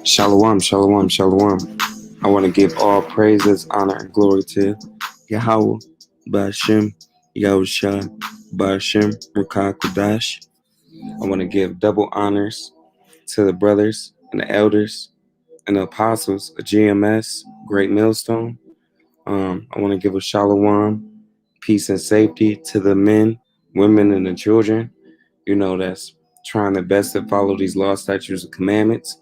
Shalom, shalom, shalom. I want to give all praises, honor, and glory to Yahweh, Ba'ashem, Yahusha, Ba'ashem, Ruka Kudash. I want to give double honors to the brothers and the elders and the apostles of GMS, Great Millstone. I want to give a shalom, peace and safety to the men, women, and the children, that's trying their best to follow these laws, statutes, and commandments,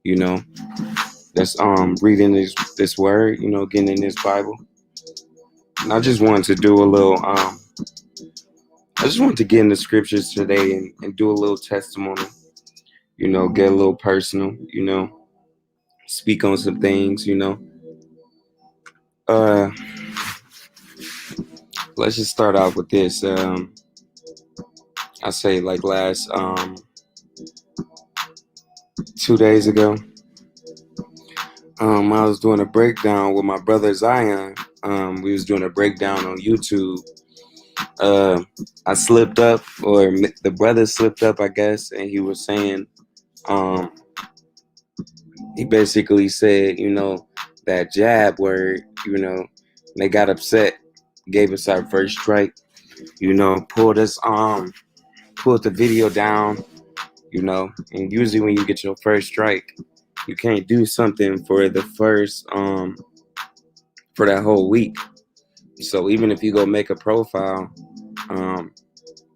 that's reading this word, getting in this Bible. And I just wanted to do a little I just wanted to get in the scriptures today and do a little testimony, get a little personal, speak on some things, let's just start off with this. I say like last 2 days ago, I was doing a breakdown with my brother Zion. We was doing a breakdown on YouTube. I slipped up, or the brother slipped up, I guess, and he was saying, he basically said, that jab word, they got upset, gave us our first strike, pulled the video down, and usually when you get your first strike, you can't do something for the first, for that whole week. So even if you go make a profile,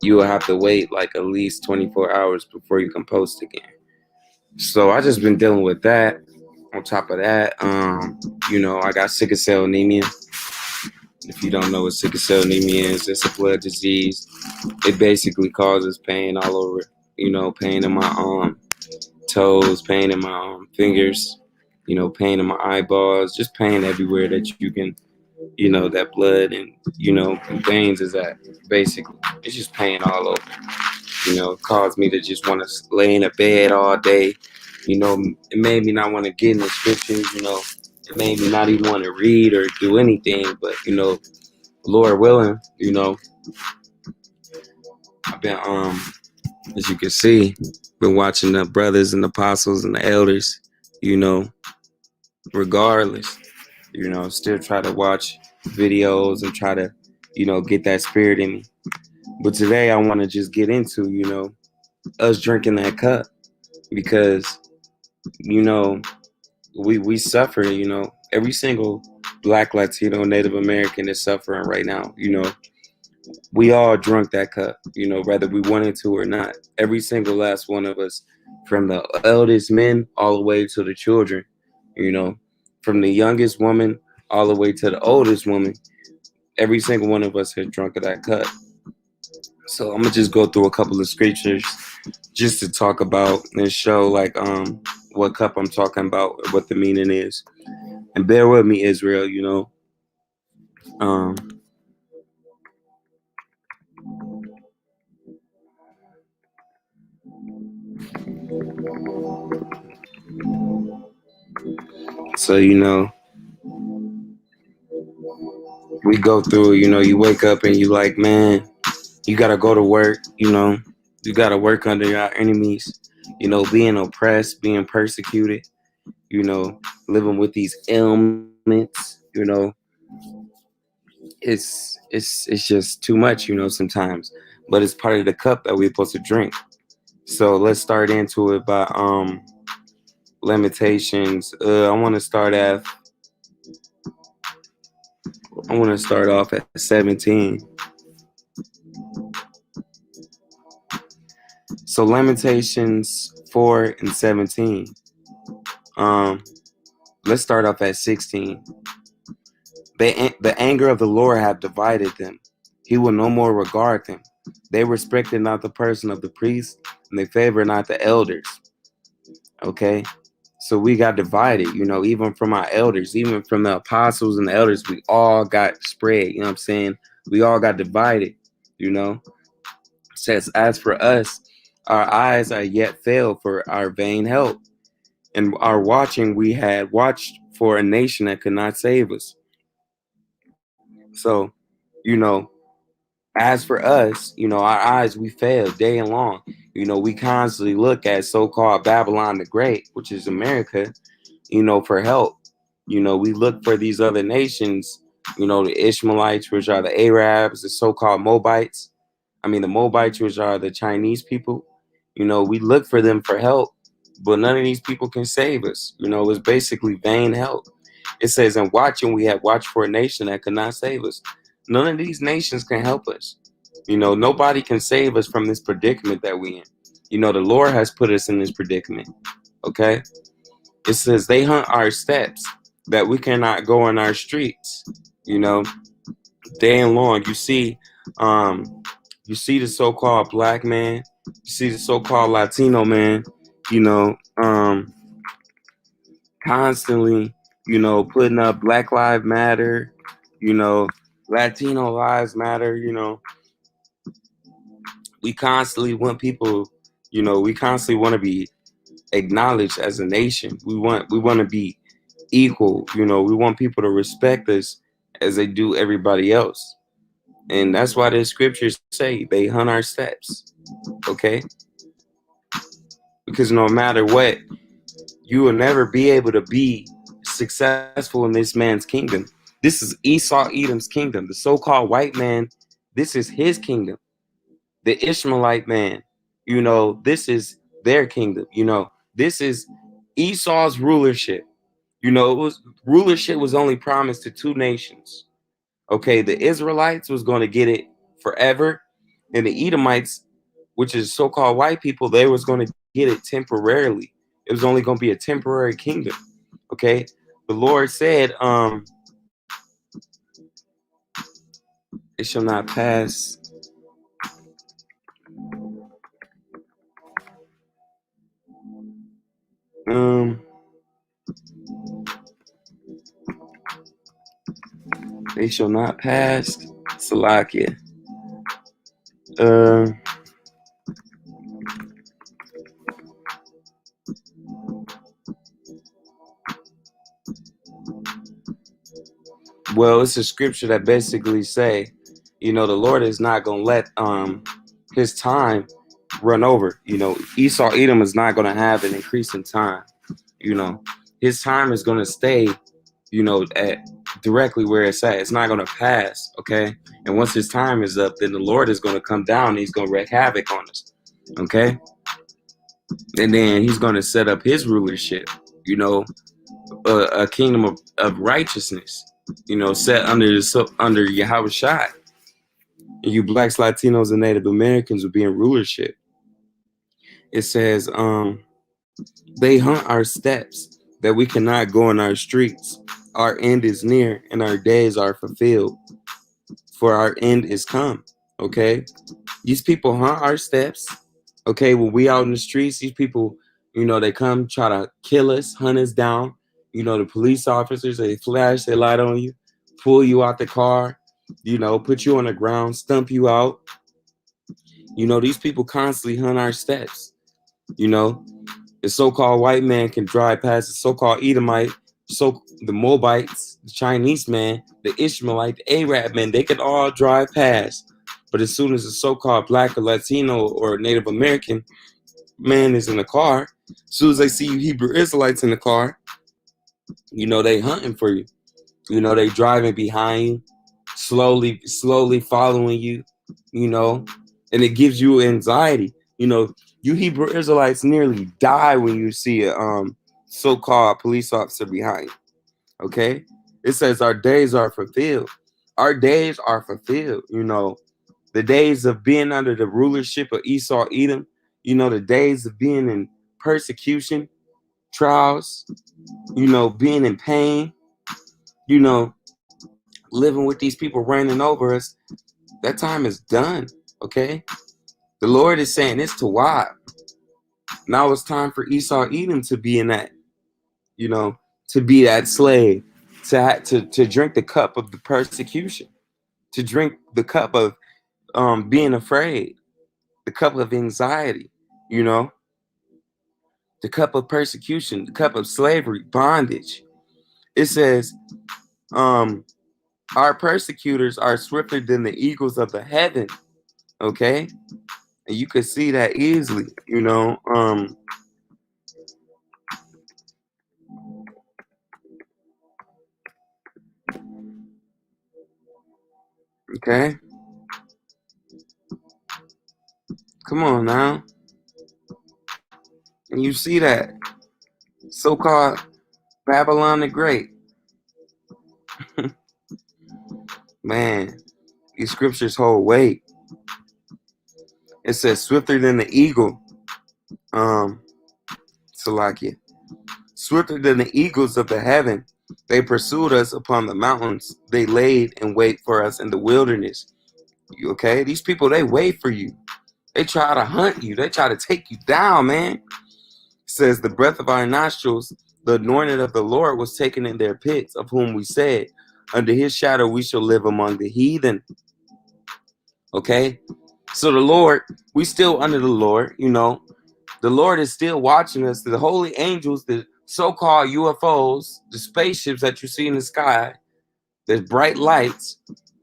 you will have to wait like at least 24 hours before you can post again. So I just been dealing with that. On top of that, I got sickle cell anemia. If you don't know what sickle cell anemia is, it's a blood disease. It basically causes pain all over, pain in my toes, pain in my fingers, pain in my eyeballs, just pain everywhere that you can, that blood and, veins is at. Basically, it's just pain all over. It caused me to just want to lay in a bed all day. It made me not want to get in the scriptures, it made me not even want to read or do anything, but, Lord willing, I've been, as you can see, been watching the brothers and the apostles and the elders, regardless, still try to watch videos and try to, get that spirit in me. But today I want to just get into, us drinking that cup, because, we suffer, every single Black, Latino, Native American is suffering right now. We all drunk that cup, whether we wanted to or not. Every single last one of us, from the eldest men all the way to the children, from the youngest woman all the way to the oldest woman, every single one of us has drunk of that cup. So I'm gonna just go through a couple of scriptures just to talk about and show like what cup I'm talking about, or what the meaning is. And bear with me, Israel, so we go through, you wake up and you like, man, you gotta go to work, you gotta work under your enemies, being oppressed, being persecuted, living with these ailments, it's just too much, sometimes. But it's part of the cup that we're supposed to drink. So let's start into it by Lamentations. I want to start off at 17. So Lamentations 4 and 17. Let's start off at 16. The anger of the Lord hath divided them. He will no more regard them. They respected not the person of the priest, and they favored not the elders. Okay? So we got divided, even from our elders, even from the apostles and the elders, we all got spread, what I'm saying? We all got divided, It says, as for us, our eyes are yet failed for our vain help. And our watching, we had watched for a nation that could not save us. So, As for us, our eyes, we fail day and long. We constantly look at so-called Babylon the Great, which is America, for help. We look for these other nations, the Ishmaelites, which are the Arabs, the so-called Moabites. I mean, the Moabites, which are the Chinese people. We look for them for help, but none of these people can save us. It's basically vain help. It says, in watching, we have watched for a nation that could not save us. None of these nations can help us. Nobody can save us from this predicament that we in. The Lord has put us in this predicament. Okay? It says they hunt our steps that we cannot go in our streets. You know, day and long. You see the so-called black man, you see the so-called Latino man, you know, um, constantly, putting up Black Lives Matter, you know, Latino Lives Matter, we constantly want people, we constantly want to be acknowledged as a nation. We want to be equal, we want people to respect us as they do everybody else. And that's why the scriptures say they hunt our steps. Okay? Because no matter what, you will never be able to be successful in this man's kingdom. This is Esau Edom's kingdom. The so-called white man, this is his kingdom. The Ishmaelite man, this is their kingdom. This is Esau's rulership. Rulership was only promised to two nations. Okay, the Israelites was going to get it forever, and the Edomites, which is so-called white people, they was going to get it temporarily. It was only going to be a temporary kingdom. Okay, the Lord said, it shall not pass. They shall not pass. Salakia. Uh, well, it's a scripture that basically say, the Lord is not gonna let his time run over. Esau Edom is not gonna have an increase in time. His time is gonna stay, at directly where it's at. It's not gonna pass. Okay. And once his time is up, then the Lord is gonna come down and he's gonna wreak havoc on us. Okay. And then he's gonna set up his rulership, a kingdom of righteousness, set under Yahweh Shai. And you blacks, Latinos, and Native Americans will be in rulership. It says, they hunt our steps that we cannot go in our streets. Our end is near and our days are fulfilled, for our end is come. Okay? These people hunt our steps. Okay, when we out in the streets, these people, they come try to kill us, hunt us down. The police officers, they flash their light on you, pull you out the car, put you on the ground, stump you out. These people constantly hunt our steps. The so-called white man can drive past the so-called Edomite, the Moabites, the Chinese man, the Ishmaelite, the Arab man, they can all drive past. But as soon as the so-called black or Latino or Native American man is in the car, as soon as they see you Hebrew Israelites in the car, they hunting for you. They driving behind you, slowly following you, and it gives you anxiety. You Hebrew Israelites nearly die when you see a so-called police officer behind you. Okay? It says our days are fulfilled. Our days are fulfilled. The days of being under the rulership of Esau Edom, the days of being in persecution, trials, being in pain, living with these people reigning over us, that time is done. Okay? The Lord is saying it's to why. Now it's time for Esau Edom to be in that, to be that slave, to drink the cup of the persecution, to drink the cup of being afraid, the cup of anxiety, the cup of persecution, the cup of slavery, bondage. It says, Our persecutors are swifter than the eagles of the heaven. Okay, and you could see that easily. Okay, come on now, and you see that so-called Babylon the Great. Man, these scriptures hold weight. It says swifter than the eagle. Salakia. Swifter than the eagles of the heaven. They pursued us upon the mountains. They laid in wait for us in the wilderness. Okay? These people, they wait for you. They try to hunt you. They try to take you down, man. It says the breath of our nostrils, the anointed of the Lord was taken in their pits, of whom we said, under his shadow we shall live among the heathen. Okay? So the Lord, we still under the Lord, The Lord is still watching us. The holy angels, the so-called UFOs, the spaceships that you see in the sky, the bright lights,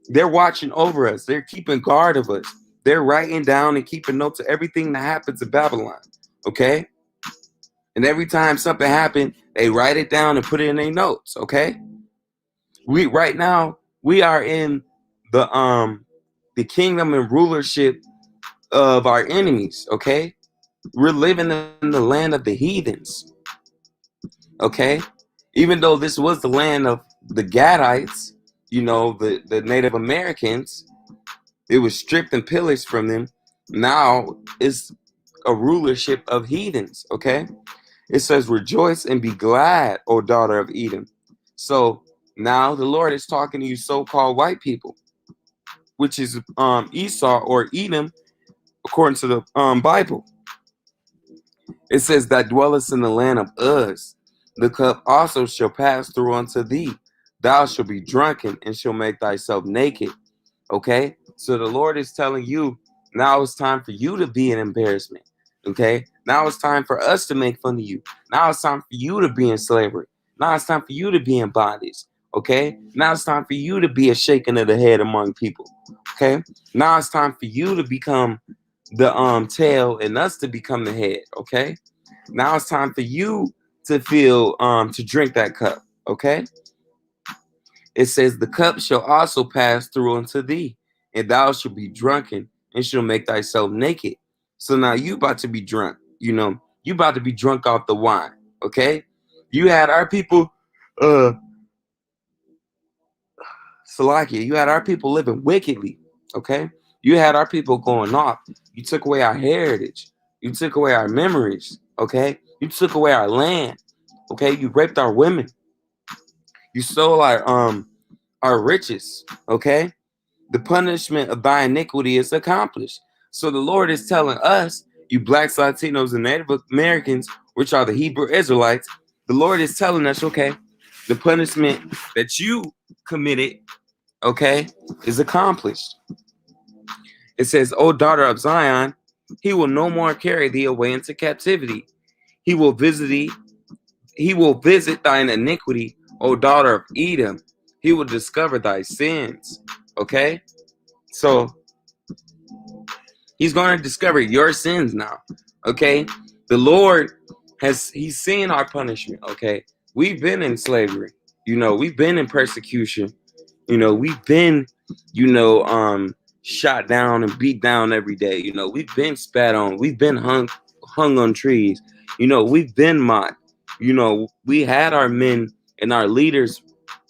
they're watching over us. They're keeping guard of us. They're writing down and keeping notes of everything that happens in Babylon. Okay? And every time something happened, they write it down and put it in their notes. Okay? Right now, we are in the kingdom and rulership of our enemies. Okay? We're living in the land of the heathens. Okay? Even though this was the land of the Gadites, the Native Americans, it was stripped and pillaged from them. Now it's a rulership of heathens. Okay? It says, rejoice and be glad, O daughter of Edom. So now the Lord is talking to you so-called white people, which is Esau or Edom, according to the Bible. It says that dwellest in the land of Uz. The cup also shall pass through unto thee. Thou shalt be drunken and shall make thyself naked. Okay? So the Lord is telling you, now it's time for you to be an embarrassment. Okay? Now it's time for us to make fun of you. Now it's time for you to be in slavery. Now it's time for you to be in bondage. Okay? Now it's time for you to be a shaking of the head among people. Okay? Now it's time for you to become the tail and us to become the head. Okay? Now it's time for you to feel to drink that cup. Okay? It says, the cup shall also pass through unto thee, and thou shalt be drunken, and shall make thyself naked. So now you about to be drunk. You about to be drunk off the wine. Okay? You had our people, Salakia, you had our people living wickedly. Okay? You had our people going off. You took away our heritage. You took away our memories. Okay? You took away our land. Okay? You raped our women. You stole our riches. Okay? The punishment of thy iniquity is accomplished. So the Lord is telling us, you blacks, Latinos, and Native Americans, which are the Hebrew Israelites, the Lord is telling us, okay, the punishment that you committed, okay, is accomplished. It says, O daughter of Zion, he will no more carry thee away into captivity. He will visit thine iniquity, O daughter of Edom. He will discover thy sins. Okay? So he's going to discover your sins now. Okay? The Lord he's seen our punishment. Okay? We've been in slavery. We've been in persecution. We've been, shot down and beat down every day. We've been spat on. We've been hung on trees. We've been mocked. We had our men and our leaders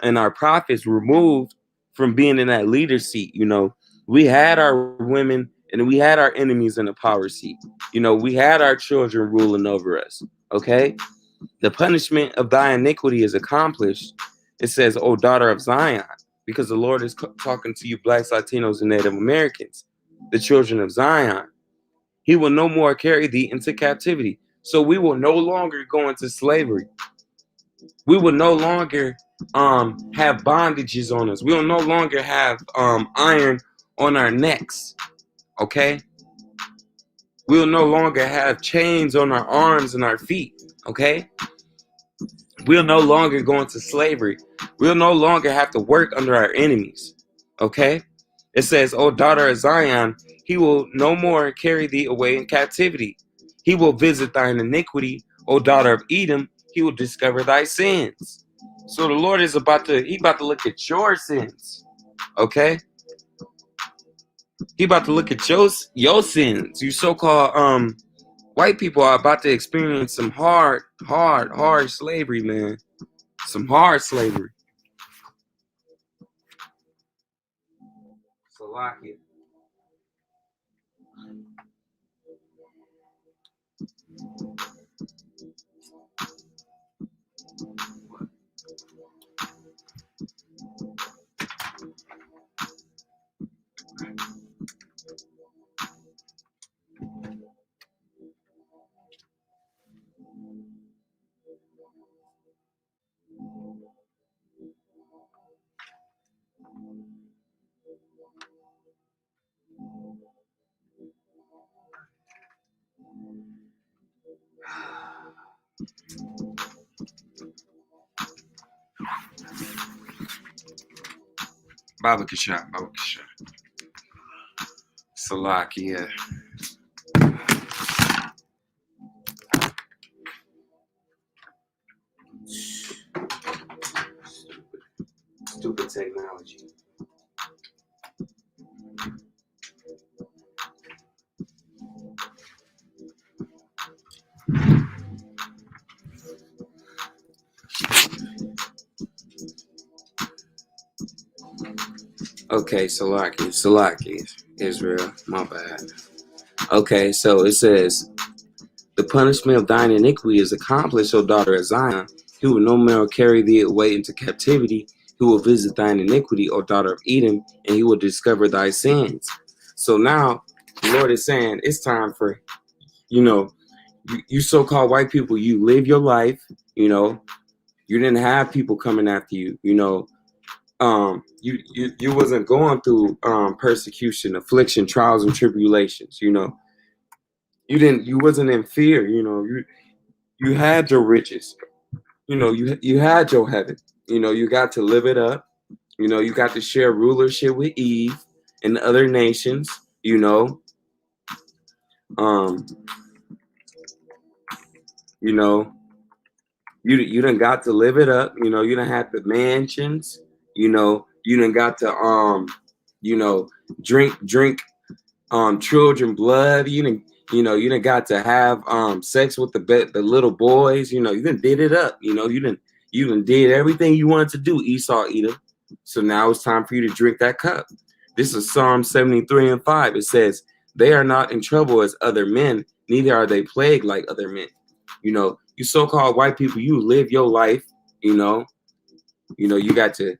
and our prophets removed from being in that leader seat. We had our women and we had our enemies in the power seat. We had our children ruling over us. Okay? The punishment of thy iniquity is accomplished. It says, O daughter of Zion, because the Lord is talking to you blacks, Latinos, and Native Americans, the children of Zion. He will no more carry thee into captivity. So we will no longer go into slavery. We will no longer have bondages on us. We will no longer have iron on our necks. Okay? We will no longer have chains on our arms and our feet. Okay? We'll no longer go into slavery. We'll no longer have to work under our enemies. Okay? It says, O daughter of Zion, he will no more carry thee away in captivity. He will visit thine iniquity. O daughter of Edom, he will discover thy sins. So the Lord is about to look at your sins. Okay? He about to look at your sins. You so-called white people are about to experience some hard slavery, man. Some hard slavery. Salakia. Baba Kasha. Salakia. Stupid technology. Okay, Salakia, Israel, my bad. Okay, so it says, the punishment of thine iniquity is accomplished, O daughter of Zion. He will no more carry thee away into captivity. He will visit thine iniquity, O daughter of Edom, and he will discover thy sins. So now the Lord is saying it's time for, you so-called white people, you live your life, you didn't have people coming after you, you wasn't going through persecution, affliction, trials, and tribulations, you wasn't in fear, you had your riches, you had your heaven, you got to live it up, you got to share rulership with Eve and other nations, you done got to live it up, you done had the mansions, you done got to drink children blood, you done got to have sex with the little boys, you done did it up, you done did everything you wanted to do, Esau, Edom. So now it's time for you to drink that cup. This is Psalm 73:5. It says, they are not in trouble as other men, neither are they plagued like other men. You so-called white people, you live your life, you got to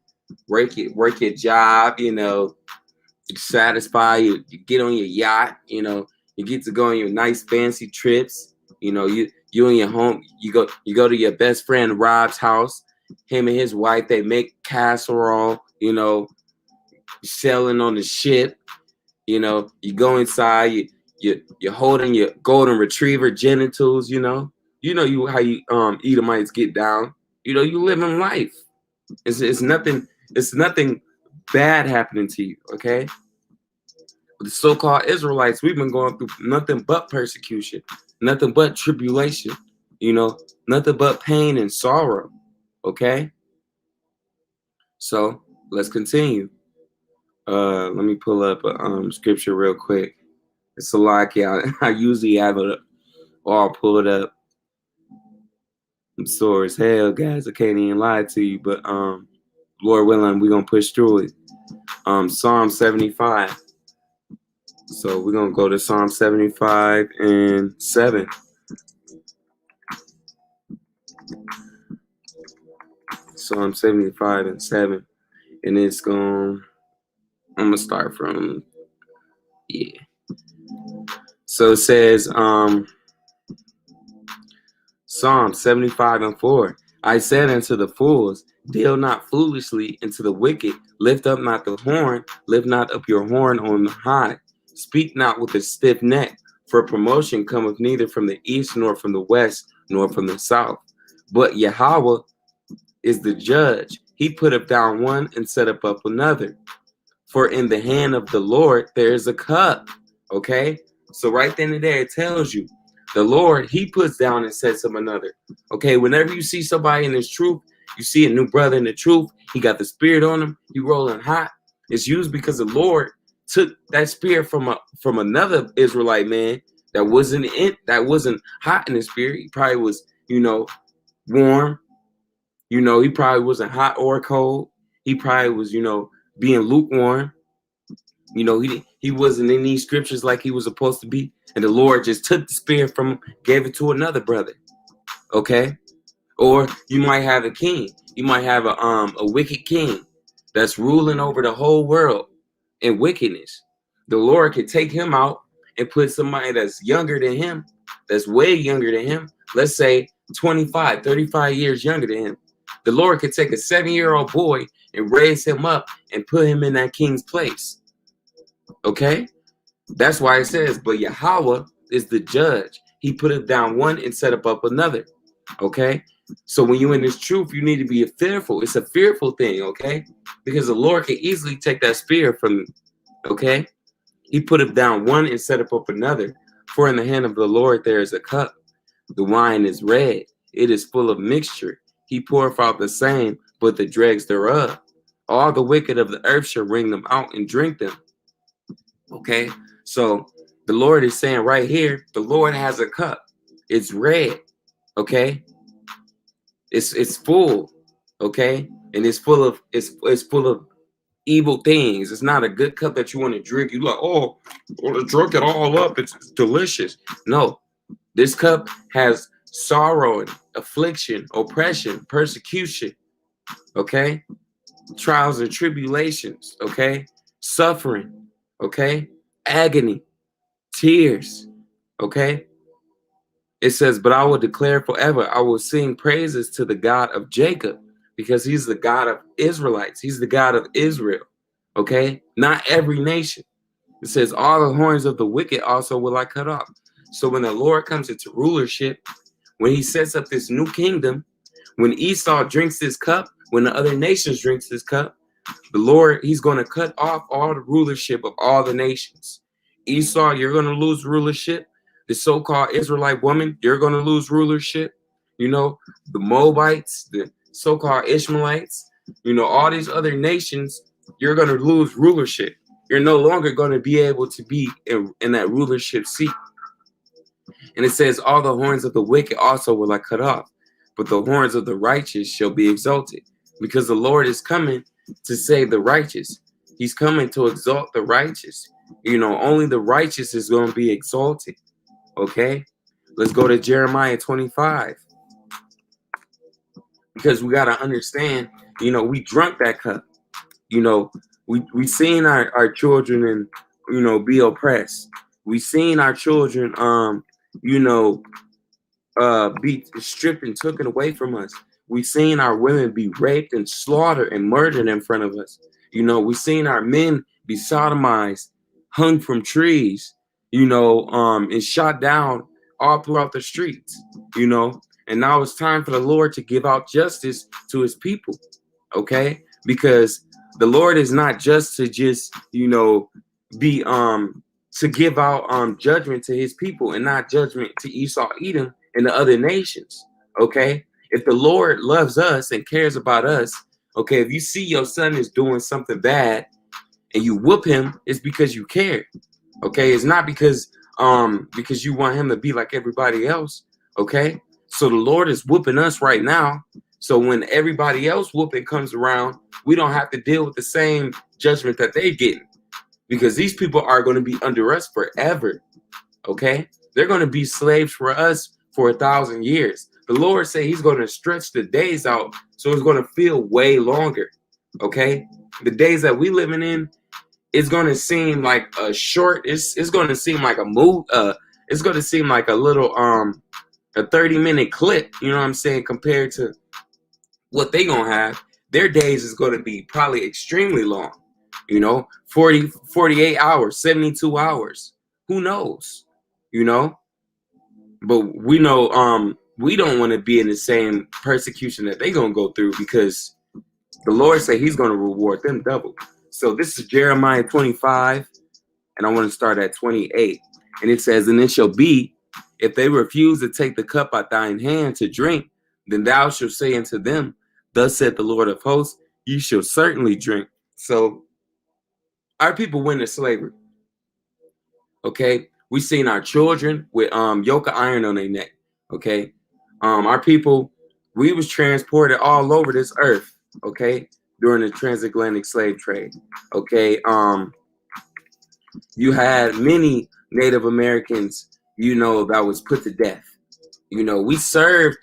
work your job, satisfy you get on your yacht, you get to go on your nice fancy trips, you and your home, you go to your best friend Rob's house, him and his wife, they make casserole, selling on the ship, you go inside, you're holding your golden retriever genitals, how you Edomites get down, you living life. It's nothing bad happening to you, okay? The so-called Israelites, we've been going through nothing but persecution, nothing but tribulation, nothing but pain and sorrow, okay? So let's continue. Let me pull up a scripture real quick. It's a lot. I usually have it all pulled up. I'm sore as hell, guys. I can't even lie to you, but Lord willing, we're gonna push through it. Psalm 75. So we're gonna go to Psalm 75 and 7. Psalm 75 and 7. And it's I'm gonna start from, yeah. So it says, Psalm 75 and 4. I said unto the fools, deal not foolishly, and to the wicked, lift up not the horn, lift not up your horn on high. Speak not with a stiff neck, for promotion cometh neither from the east, nor from the west, nor from the south. But Yahweh is the judge. He put down one and set up another. For in the hand of the Lord there is a cup. Okay? So right then and there it tells you the Lord, he puts down and sets up another. Okay, whenever you see somebody in this truth, you see a new brother in the truth, he got the spirit on him, he rolling hot. It's used because the Lord took that spirit from another Israelite man that wasn't hot in the spirit. He probably was, warm. He probably wasn't hot or cold. He probably was, being lukewarm. He wasn't in these scriptures like he was supposed to be. And the Lord just took the spirit from him, gave it to another brother. Okay? Or you might have a king. You might have a wicked king that's ruling over the whole world in wickedness. The Lord could take him out and put somebody that's younger than him, that's way younger than him, let's say 25, 35 years younger than him. The Lord could take a 7-year-old boy and raise him up and put him in that king's place. Okay? That's why it says, but Yahweh is the judge. He put it down one and set up another. Okay? So when you're in this truth, you need to be fearful. It's a fearful thing, okay? Because the Lord can easily take that spirit from you. Okay? He put it down one and set up another. For in the hand of the Lord there is a cup. The wine is red. It is full of mixture. He poureth out the same, but the dregs thereof. All the wicked of the earth shall wring them out and drink them. Okay? So the Lord is saying right here, the Lord has a cup. It's red. Okay? It's full. Okay? And it's full of evil things. It's not a good cup that you want to drink. You like, oh, I want to drink it all up. It's delicious. No, this cup has sorrow and affliction, oppression, persecution, okay? Trials and tribulations, okay? Suffering, okay? Agony, tears, okay? It says, but I will declare forever, I will sing praises to the God of Jacob, because he's the God of Israelites. He's the God of Israel, okay? Not every nation. It says, all the horns of the wicked also will I cut off. So when the Lord comes into rulership, when he sets up this new kingdom, when Esau drinks this cup, when the other nations drinks this cup, the Lord, he's going to cut off all the rulership of all the nations. Esau, you're going to lose rulership. The so-called Israelite woman, you're going to lose rulership. The Moabites, the so-called Ishmaelites, all these other nations, you're going to lose rulership. You're no longer going to be able to be in that rulership seat. And it says, all the horns of the wicked also will I cut off, but the horns of the righteous shall be exalted. Because the Lord is coming to save the righteous. He's coming to exalt the righteous. Only the righteous is going to be exalted. Okay? Let's go to Jeremiah 25. Because we got to understand, we drunk that cup. We seen our children and, be oppressed. We seen our children, be stripped and taken away from us. We seen our women be raped and slaughtered and murdered in front of us. We seen our men be sodomized, hung from trees, and shot down all throughout the streets, and now it's time for the Lord to give out justice to his people. Okay? Because the Lord is not just to just, be to give out judgment to his people and not judgment to Esau, Edom, and the other nations. Okay? If the Lord loves us and cares about us, okay, if you see your son is doing something bad and you whoop him, it's because you care. Okay? It's not because you want him to be like everybody else. Okay? So the Lord is whooping us right now. So when everybody else whooping comes around, we don't have to deal with the same judgment that they're getting. Because these people are going to be under us forever. Okay? They're going to be slaves for us for 1,000 years. The Lord said he's going to stretch the days out, so it's going to feel way longer. Okay? The days that we living in, it's going to seem like a short, it's going to seem like a move, it's going to seem like a little a 30-minute clip, you know what I'm saying, compared to what they going to have. Their days is going to be probably extremely long. 40, 48 hours, 72 hours. Who knows? But we know we don't want to be in the same persecution that they're going to go through, because the Lord said he's going to reward them double. So this is Jeremiah 25, and I want to start at 28. And it says, and it shall be, if they refuse to take the cup at thine hand to drink, then thou shalt say unto them, thus said the Lord of hosts, ye shall certainly drink. So our people went into slavery. Okay, we seen our children with yoke of iron on their neck. Okay, our people, we was transported all over this earth. Okay, during the transatlantic slave trade. Okay, you had many Native Americans, that was put to death. We served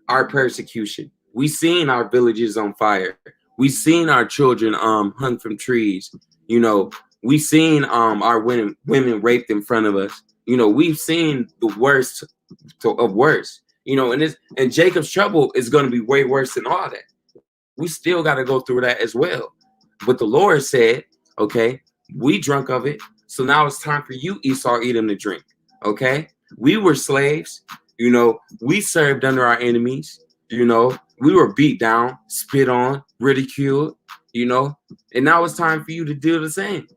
our persecution. We seen our villages on fire. We seen our children hung from trees. We seen our women raped in front of us. We've seen the worst of worst. And Jacob's trouble is going to be way worse than all that. We still got to go through that as well. But the Lord said, okay, we drunk of it. So now it's time for you, Esau, Edom, to drink. Okay, we were slaves. We served under our enemies. We were beat down, spit on, ridiculed. And now it's time for you to do the same.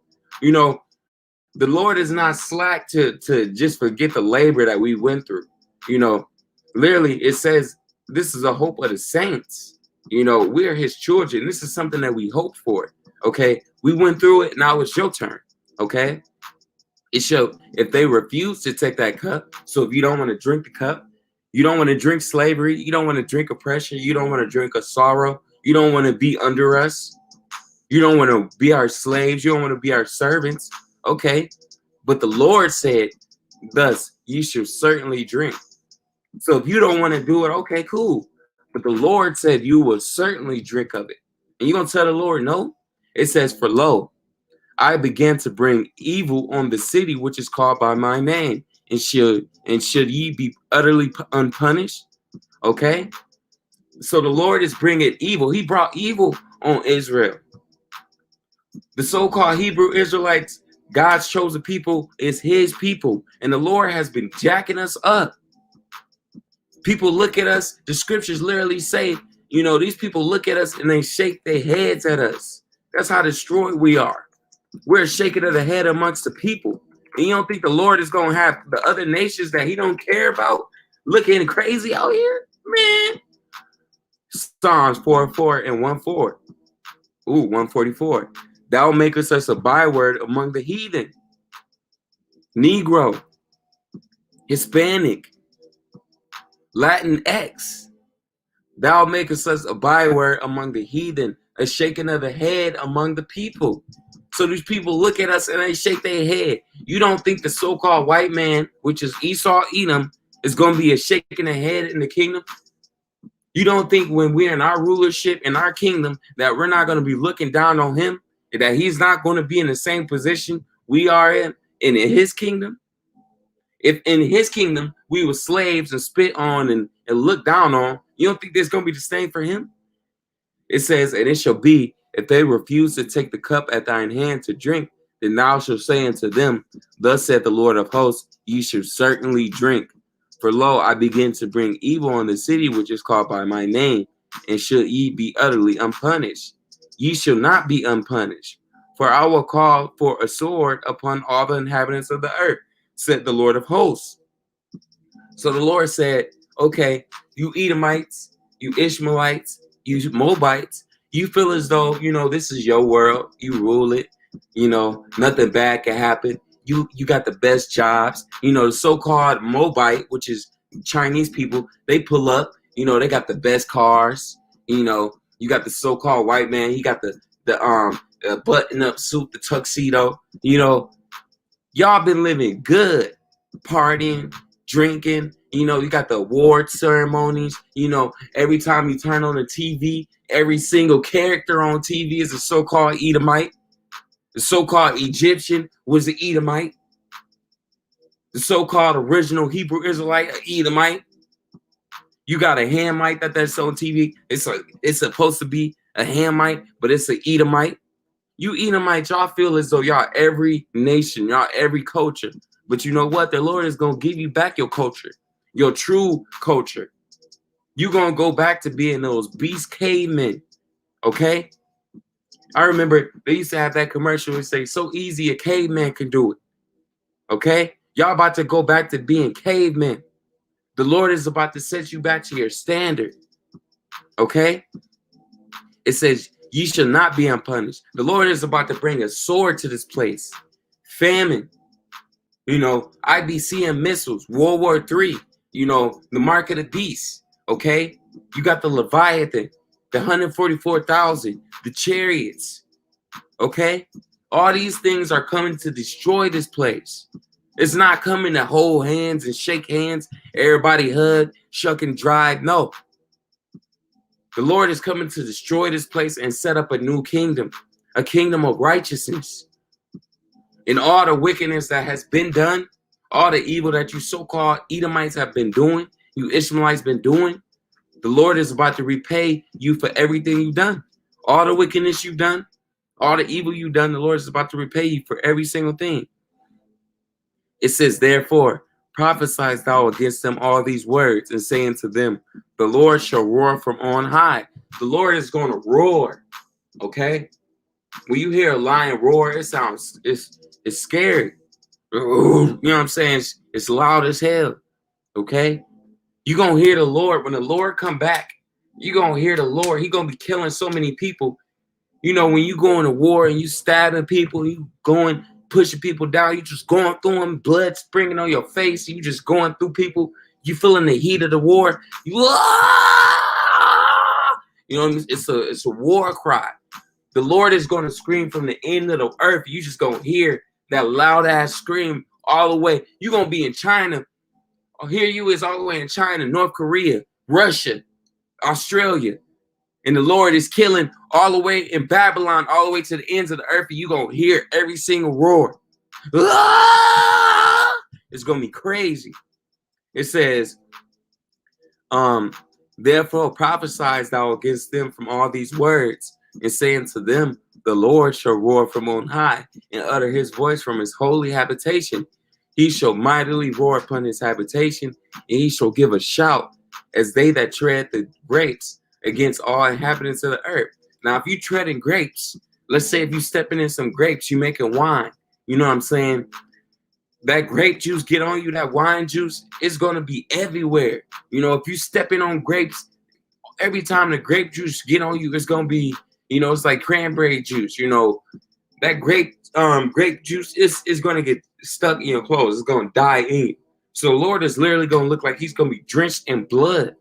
The Lord is not slack to just forget the labor that we went through. Literally, it says this is a hope of the saints. We are his children. This is something that we hope for. Okay, we went through it. Now it's your turn. Okay, it showed if they refuse to take that cup. So if you don't want to drink the cup, you don't want to drink slavery, you don't want to drink oppression, you don't want to drink a sorrow, you don't want to be under us, you don't want to be our slaves, you don't want to be our servants. Okay, but the Lord said, thus you should certainly drink. So if you don't want to do it, okay, cool. But the Lord said you will certainly drink of it. And you're going to tell the Lord no? It says, for lo, I began to bring evil on the city which is called by my name, and should ye be utterly unpunished? Okay, so the Lord is bringing evil. He brought evil on Israel. The so-called Hebrew Israelites, God's chosen people, is his people, and the Lord has been jacking us up. People look at us, the scriptures literally say, these people look at us and they shake their heads at us. That's how destroyed we are. We're shaking of the head amongst the people. And you don't think the Lord is going to have the other nations that he don't care about looking crazy out here? Man. Psalms 4:4 and 1:4. 144. Thou makest us a byword among the heathen. Negro. Hispanic. Latinx. Thou makest us a byword among the heathen, a shaking of the head among the people. So these people look at us and they shake their head. You don't think the so-called white man, which is Esau, Edom, is going to be a shaking the head in the kingdom? You don't think when we're in our rulership in our kingdom that we're not going to be looking down on him, that he's not going to be in the same position we are in his kingdom? If in his kingdom we were slaves and spit on and looked down on, you don't think there's going to be the same for him? It says, and it shall be, if they refuse to take the cup at thine hand to drink, then thou shalt say unto them, thus saith the Lord of hosts, ye shall certainly drink. For lo, I begin to bring evil on the city which is called by my name, and should ye be utterly unpunished. Ye shall not be unpunished, for I will call for a sword upon all the inhabitants of the earth, said the Lord of hosts. So the Lord said, okay, you Edomites, you Ishmaelites, you Moabites, you feel as though, this is your world. You rule it. Nothing bad can happen. You got the best jobs. The so-called Moabite, which is Chinese people, they pull up. They got the best cars. You got the so-called white man. He got the button-up suit, the tuxedo. Y'all been living good, partying, drinking. You got the award ceremonies. Every time you turn on the TV, every single character on TV is a so-called Edomite. The so-called Egyptian was an Edomite. The so-called original Hebrew Israelite, an Edomite. You got a Hamite that's on TV. It's supposed to be a Hamite, but it's an Edomite. You Edomites, y'all feel as though y'all every nation, y'all every culture. But you know what? The Lord is going to give you back your culture, your true culture. You're going to go back to being those beast cavemen. Okay? I remember they used to have that commercial and say, so easy a caveman can do it. Okay? Y'all about to go back to being cavemen. The Lord is about to set you back to your standard. Okay? It says, ye shall not be unpunished. The Lord is about to bring a sword to this place. Famine. You know, IBCM missiles. World War III. You know, the mark of the beast. Okay? You got the Leviathan. The 144,000. The chariots. Okay? All these things are coming to destroy this place. It's not coming to hold hands and shake hands. Everybody hug, shuck and drive. No. The Lord is coming to destroy this place and set up a new kingdom. A kingdom of righteousness. And all the wickedness that has been done, all the evil that you so-called Edomites have been doing, you Ishmaelites been doing, the Lord is about to repay you for everything you've done. All the wickedness you've done, all the evil you've done, the Lord is about to repay you for every single thing. It says, therefore, prophesy thou against them all these words, and saying to them, the Lord shall roar from on high. The Lord is going to roar. Okay? When you hear a lion roar, it sounds, it's scary. You know what I'm saying? It's loud as hell. Okay? You're going to hear the Lord. When the Lord come back, you're going to hear the Lord. He's going to be killing so many people. You know, when you go into war and you stabbing people, you going, pushing people down, you just going through them, blood springing on your face, you just going through people, you feeling the heat of the war. You know what I mean? It's a war cry. The Lord is going to scream from the end of the earth. You just going to hear that loud ass scream all the way. You're going to be in China. Oh, here you is all the way in China, North Korea, Russia, Australia. And the Lord is killing all the way in Babylon, all the way to the ends of the earth. And you're going to hear every single roar. It's going to be crazy. It says, therefore prophesies thou against them from all these words, and saying to them, the Lord shall roar from on high, and utter his voice from his holy habitation. He shall mightily roar upon his habitation, and he shall give a shout as they that tread the grapes against all inhabitants of the earth. Now, if you treading grapes, let's say if you stepping in some grapes, you making wine, you know what I'm saying? That grape juice get on you, that wine juice, it's going to be everywhere. You know, if you stepping on grapes, every time the grape juice get on you, it's going to be, you know, it's like cranberry juice. You know, that grape juice is going to get stuck in your clothes. It's going to die in you. So the Lord is literally going to look like he's going to be drenched in blood.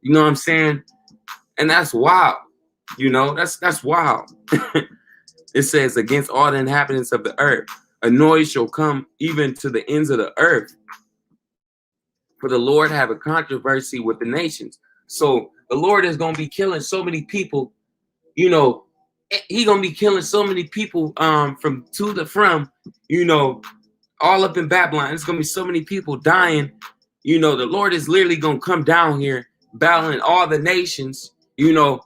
You know what I'm saying? And that's wild. You know, that's wild. It says, against all the inhabitants of the earth, a noise shall come even to the ends of the earth. For the Lord have a controversy with the nations. So the Lord is going to be killing so many people. You know, he going to be killing so many people from, you know, all up in Babylon. It's going to be so many people dying. You know, the Lord is literally going to come down here, battling all the nations. You know,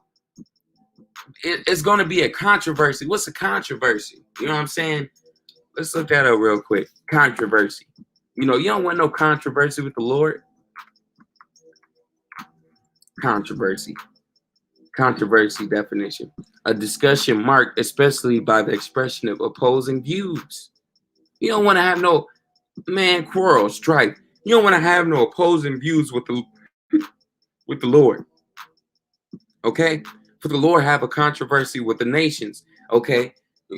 it's going to be a controversy. What's a controversy? You know what I'm saying? Let's look that up real quick. Controversy. You know, you don't want no controversy with the Lord. Controversy. Controversy definition. A discussion marked especially by the expression of opposing views. You don't want to have no, quarrel, strife. You don't want to have no opposing views with the Lord. Okay? For the Lord have a controversy with the nations. Okay?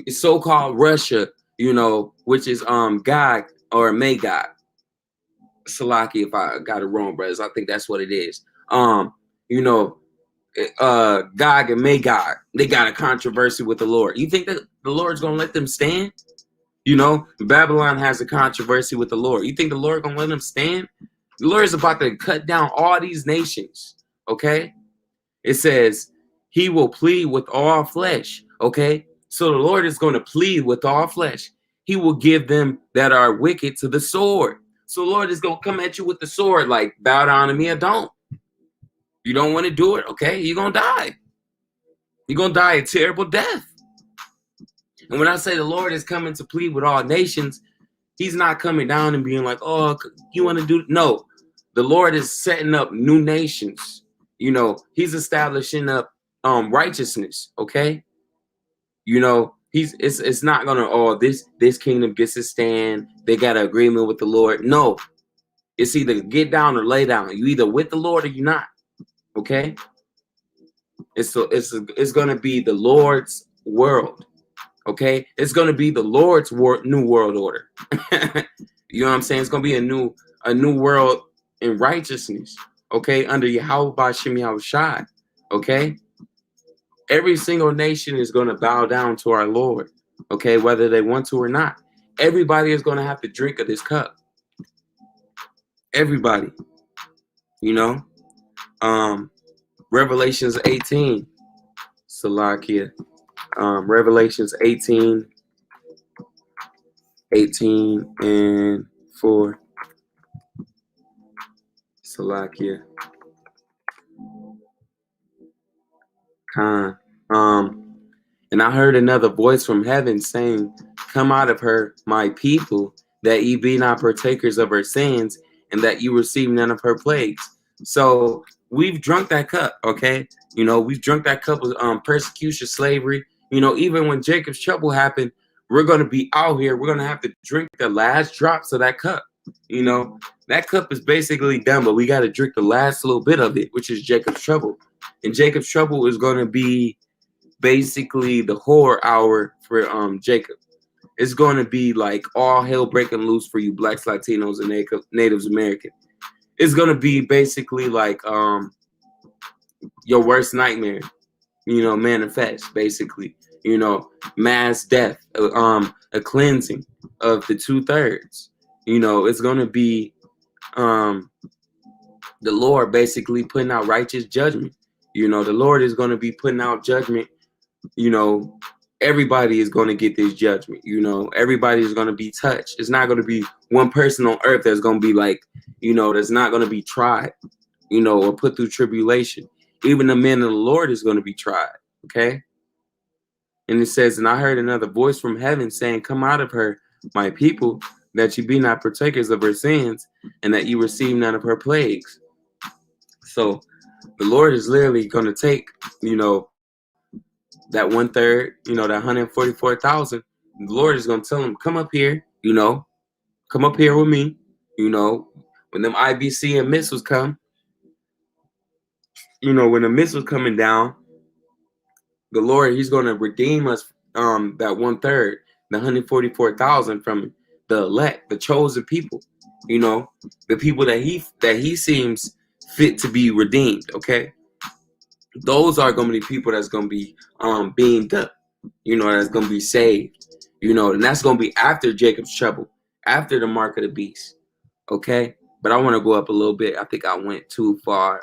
So-called Russia, you know, which is God or Magog. Salaki, if I got it wrong, brothers. I think that's what it is. You know, Gog and Magog, they got a controversy with the Lord. You think that the Lord's gonna let them stand? You know, Babylon has a controversy with the Lord. You think the Lord gonna let them stand? The Lord is about to cut down all these nations. Okay? It says he will plead with all flesh. Okay? So the Lord is going to plead with all flesh. He will give them that are wicked to the sword. So the Lord is going to come at you with the sword, like, bow down to me or don't. You don't want to do it, okay? You're going to die. You're going to die a terrible death. And when I say the Lord is coming to plead with all nations, he's not coming down and being like, oh, you want to do? No, the Lord is setting up new nations. You know, he's establishing up righteousness. Okay. You know, it's not gonna, oh, this kingdom gets to stand. They got an agreement with the Lord. No, it's either get down or lay down. You either with the Lord or you're not. Okay. It's gonna be the Lord's world. Okay, it's gonna be the Lord's new world order. You know what I'm saying? It's gonna be a new world in righteousness. Okay, under Yahweh Ba'Shem Yahushai. Okay, every single nation is gonna bow down to our Lord. Okay, whether they want to or not. Everybody is gonna have to drink of this cup. Everybody. You know. Revelations 18. Salakia. Revelations 18 and 4. Salakia. Khan. And I heard another voice from heaven saying, "Come out of her, my people, that ye be not partakers of her sins, and that you receive none of her plagues." So we've drunk that cup, okay? You know, we've drunk that cup of persecution, slavery. You know, even when Jacob's trouble happened, we're going to be out here. We're going to have to drink the last drops of that cup. You know, that cup is basically done, but we got to drink the last little bit of it, which is Jacob's trouble. And Jacob's trouble is going to be basically the horror hour for Jacob. It's going to be like all hell breaking loose for you blacks, Latinos, and Natives American. It's going to be basically like your worst nightmare, you know, manifest, basically. You know, mass death, a cleansing of the 2/3. You know, it's going to be the Lord basically putting out righteous judgment. You know, the Lord is going to be putting out judgment. You know, everybody is going to get this judgment. You know, everybody is going to be touched. It's not going to be one person on earth that's going to be like, you know, that's not going to be tried, you know, or put through tribulation. Even the men of the Lord is going to be tried. Okay. And it says, and I heard another voice from heaven saying, "Come out of her, my people, that you be not partakers of her sins, and that you receive none of her plagues." So the Lord is literally going to take, you know, that 1/3, you know, that 144,000. The Lord is going to tell them, "Come up here, you know, come up here with me." You know, when them IBC and missiles come, you know, when the missiles coming down, the Lord, he's going to redeem us that 1/3, the 144,000 from the elect, the chosen people, you know, the people that he seems fit to be redeemed. Okay. Those are going to be people that's going to be beamed up, you know, that's going to be saved, you know, and that's going to be after Jacob's trouble, after the mark of the beast. Okay. But I want to go up a little bit. I think I went too far.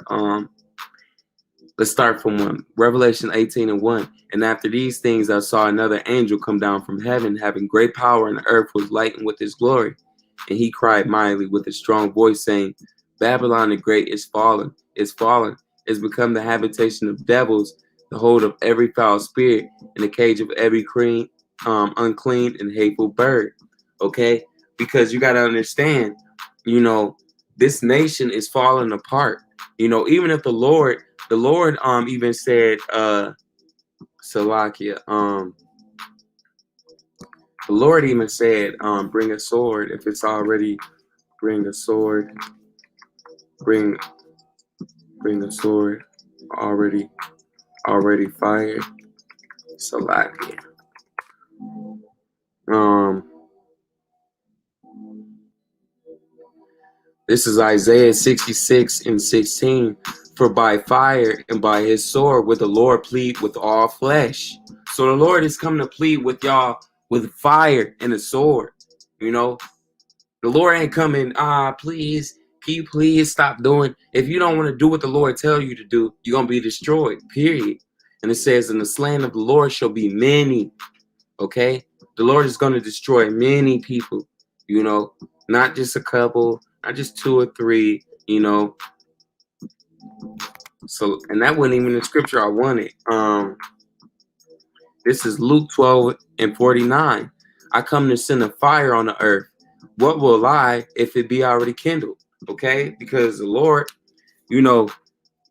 Let's start from 1. Revelation 18 and 1. And after these things, I saw another angel come down from heaven, having great power, and the earth was lightened with his glory. And he cried mightily with a strong voice, saying, "Babylon the great is fallen, is become the habitation of devils, the hold of every foul spirit, and the cage of every unclean and hateful bird." Okay? Because you got to understand, you know, this nation is falling apart. You know, even if the Lord even said, Salakia, the Lord even said, bring a sword. If it's already, bring a sword, bring a sword, already fired. Salakia. This is Isaiah 66 and 16. "For by fire and by his sword will the Lord plead with all flesh." So the Lord is coming to plead with y'all with fire and a sword. You know, the Lord ain't coming, please, can you please stop doing? If you don't want to do what the Lord tell you to do, you're going to be destroyed, period. And it says, "And the slain of the Lord shall be many." Okay? The Lord is going to destroy many people, you know, not just a couple, not just 2 or 3, you know. So, and that wasn't even the scripture I wanted. This is Luke 12 and 49. "I come to send a fire on the earth. What will I if it be already kindled?" Okay? Because the Lord, you know,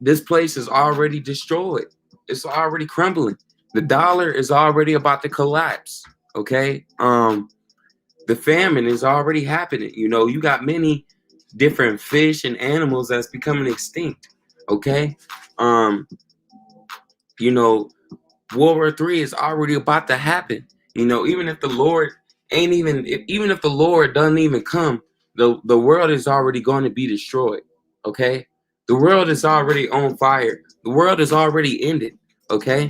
This place is already destroyed. It's already crumbling. The dollar is already about to collapse. Okay. The famine is already happening. You know, you got many different fish and animals that's becoming extinct. Okay. Um, you know, World War III is already about to happen. You know, even if the Lord even if the Lord doesn't even come, the world is already going to be destroyed. Okay? The world is already on fire. The world is already ended. Okay?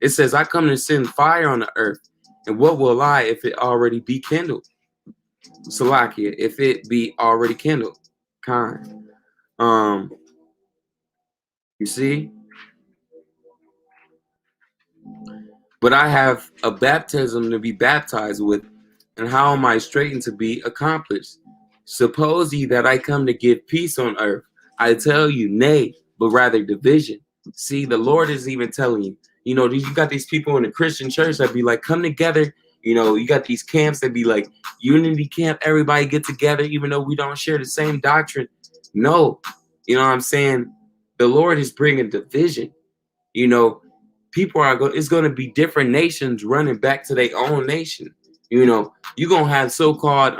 It says, I come to send fire on the earth. And what will I if it already be kindled? Salakia, if it be already kindled. Kind. Um, you see? But I have a baptism to be baptized with, and how am I straitened to be accomplished? Suppose ye that I come to give peace on earth? I tell you, nay, but rather division. See, the Lord is even telling you, you know, you got these people in the Christian church that be like, come together. You know, you got these camps that be like, unity camp, everybody get together, even though we don't share the same doctrine. No, you know what I'm saying? The Lord is bringing division. You know, people are going, it's going to be different nations running back to their own nation. You know, you're going to have so-called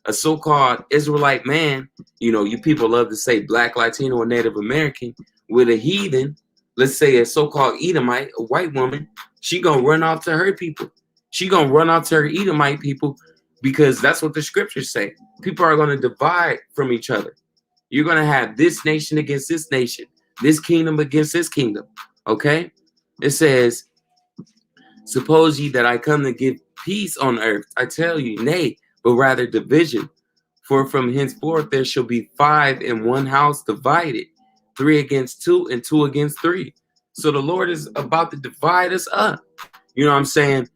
a so-called Israelite man, you know, you people love to say black, Latino, or Native American, with a heathen, let's say a so-called Edomite, a white woman. She going to run off to her people. She going to run off to her Edomite people, because that's what the scriptures say. People are going to divide from each other. You're going to have this nation against this nation, this kingdom against this kingdom. Okay? It says, suppose ye that I come to give peace on earth? I tell you, nay, but rather division. For from henceforth there shall be 5 in one house divided, 3 against 2 and 2 against 3. So the Lord is about to divide us up. You know what I'm saying?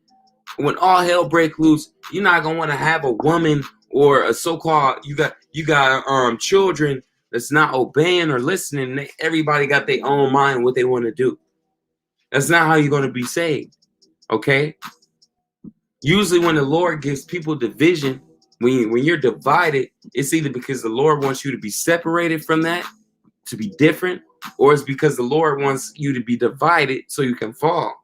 When all hell break loose, you're not gonna want to have a woman or a so-called you got children that's not obeying or listening. Everybody got their own mind what they want to do. That's not how you're going to be saved. Okay? Usually when the Lord gives people division, when you're divided, it's either because the Lord wants you to be separated from that, to be different, or it's because the Lord wants you to be divided so you can fall.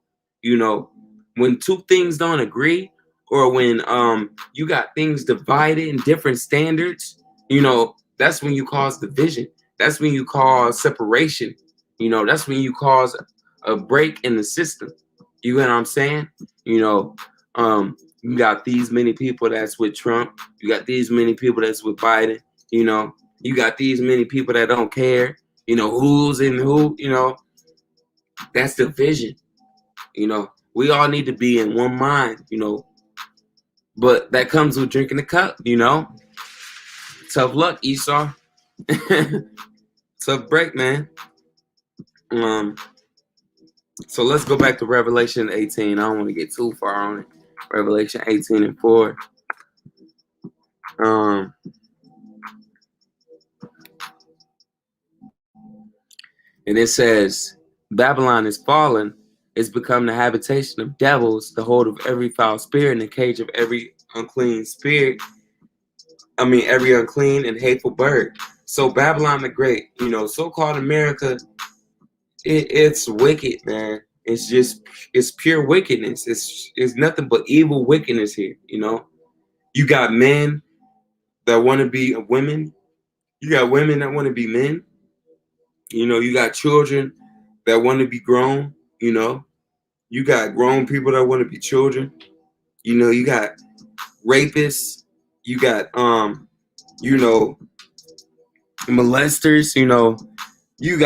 You know, when two things don't agree, or when you got things divided in different standards, you know, that's when you cause division. That's when you cause separation. You know, that's when you cause a break in the system. You know what I'm saying? You know, you got these many people that's with Trump. You got these many people that's with Biden. You know, you got these many people that don't care. You know, who's in who. You know, that's division. You know, we all need to be in one mind. You know, but that comes with drinking the cup. You know, tough luck, Esau. Tough break, man. So let's go back to Revelation 18. I don't want to get too far on it. Revelation 18 and 4. And it says, Babylon is fallen, it's become the habitation of devils, the hold of every foul spirit, and the cage of every unclean spirit. Every unclean and hateful bird. So Babylon the Great, you know, so-called America, it's wicked, man. It's pure wickedness. It's nothing but evil wickedness here, you know. You got men that want to be women. You got women that want to be men. You know, you got children that want to be grown, you know. You got grown people that want to be children. You know, you got rapists. You got, you know, molesters, you know. You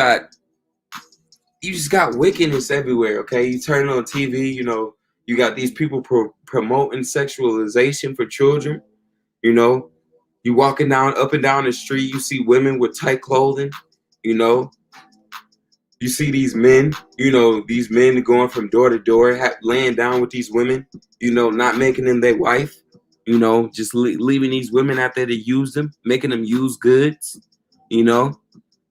just got wickedness everywhere, okay? You turn on TV, you know, you got these people promoting sexualization for children, you know. You walking up and down the street, you see women with tight clothing, you know. You see these men, you know, these men going from door to door, laying down with these women, you know, not making them their wife, you know, just leaving these women out there to use them, making them use goods, you know.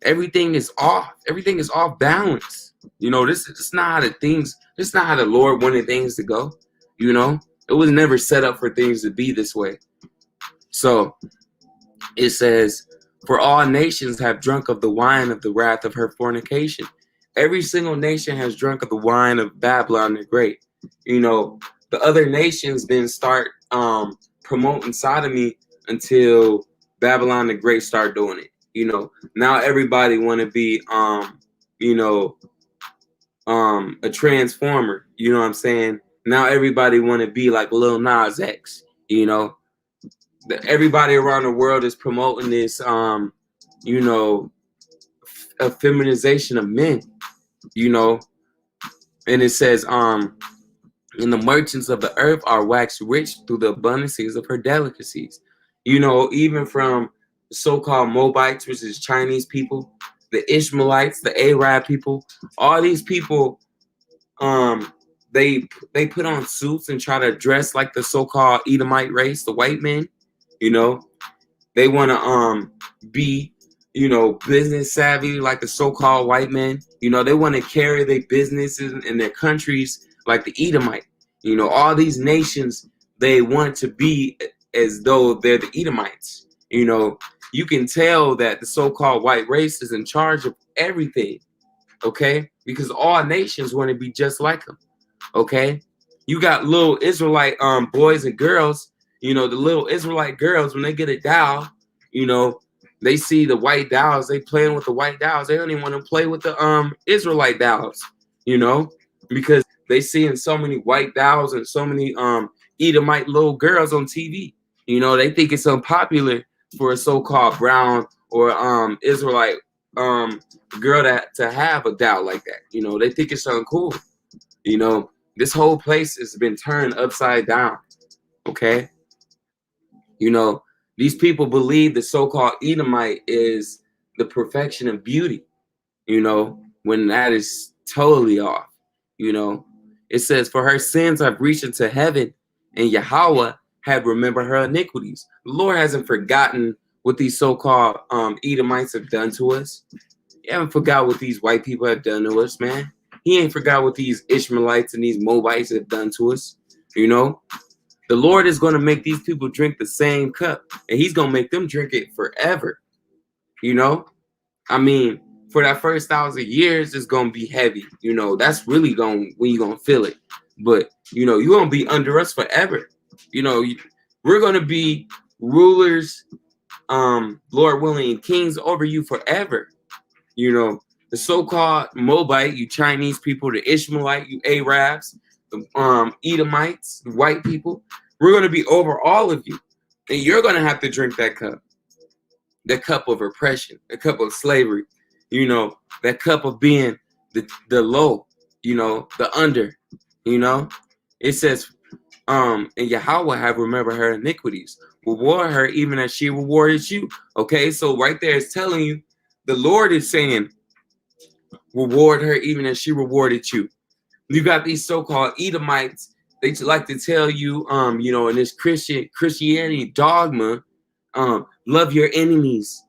Everything is off. Everything is off balance. You know, this is not how the Lord wanted things to go, you know. It was never set up for things to be this way. So it says, For all nations have drunk of the wine of the wrath of her fornication. Every single nation has drunk of the wine of Babylon the Great. You know, the other nations didn't start promoting sodomy until Babylon the Great started doing it. You know, now everybody want to be you know, a transformer. You know what I'm saying? Now everybody want to be like Lil Nas X. You know, everybody around the world is promoting this you know, a feminization of men. You know, and it says and the merchants of the earth are waxed rich through the abundances of her delicacies. You know, even from so-called Moabites, which is Chinese people, the Ishmaelites, the Arab people, all these people, they put on suits and try to dress like the so-called Edomite race, the white men. You know, they want to be, you know, business savvy like the so-called white men. You know, they want to carry their businesses and their countries like the Edomite. You know, all these nations, they want to be as though they're the Edomites. You know, you can tell that the so-called white race is in charge of everything, okay? Because all nations want to be just like them, okay? You got little Israelite boys and girls, you know, the little Israelite girls, when they get a doll, you know, they see the white dolls, they playing with the white dolls. They don't even want to play with the Israelite dolls, you know, because they seeing so many white dolls and so many Edomite little girls on TV. You know, they think it's unpopular for a so-called brown or Israelite girl to have a doll like that. You know, they think it's uncool. You know, this whole place has been turned upside down. Okay. You know, these people believe the so-called Edomite is the perfection of beauty, you know, when that is totally off. You know, it says, for her sins have reached into heaven, and Yahweh had remembered her iniquities. The Lord hasn't forgotten what these so-called Edomites have done to us. He haven't forgot what these white people have done to us, man. He ain't forgot what these Ishmaelites and these Moabites have done to us, you know. The Lord is going to make these people drink the same cup, and he's going to make them drink it forever. You know, I mean, for that first 1,000 years, it's going to be heavy. You know, that's really when you're going to feel it. But, you know, you're going to be under us forever. You know, we're going to be rulers, Lord willing, and kings over you forever. You know, the so-called Moabite, you Chinese people, the Ishmaelite, you Arabs, the Edomites, the white people, we're going to be over all of you. And you're going to have to drink that cup of oppression, the cup of slavery, you know, that cup of being the low, you know, the under, you know. It says, and Yahweh have remembered her iniquities, reward her even as she rewarded you. Okay, so right there it's telling you, the Lord is saying, reward her even as she rewarded you. You got these so-called Edomites. They like to tell you, you know, in this Christianity dogma, love your enemies.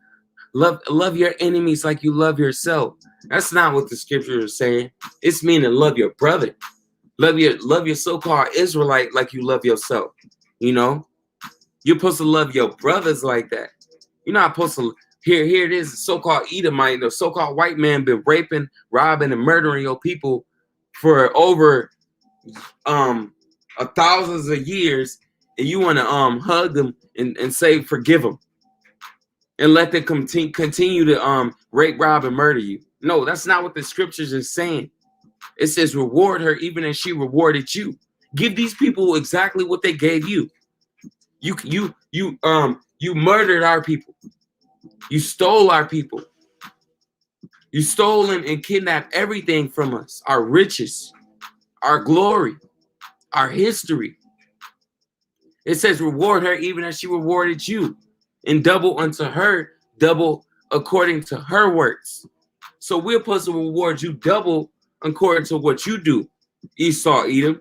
Love your enemies like you love yourself. That's not what the scripture is saying. It's meaning love your brother. Love your so-called Israelite like you love yourself. You know, you're supposed to love your brothers like that. You're not supposed to. Here it is, the so-called Edomite, the so-called white man been raping, robbing, and murdering your people for over thousands of years, and you want to hug them and say forgive them and let them continue to rape, rob, and murder you. No, that's not what the scriptures is saying. It says reward her even as she rewarded you. Give these people exactly what they gave you. You murdered our people. You stole our people. You stole and kidnapped everything from us. Our riches, our glory, our history. It says reward her even as she rewarded you, and double unto her, double according to her works. So we're supposed to reward you double according to what you do, Esau, Edom.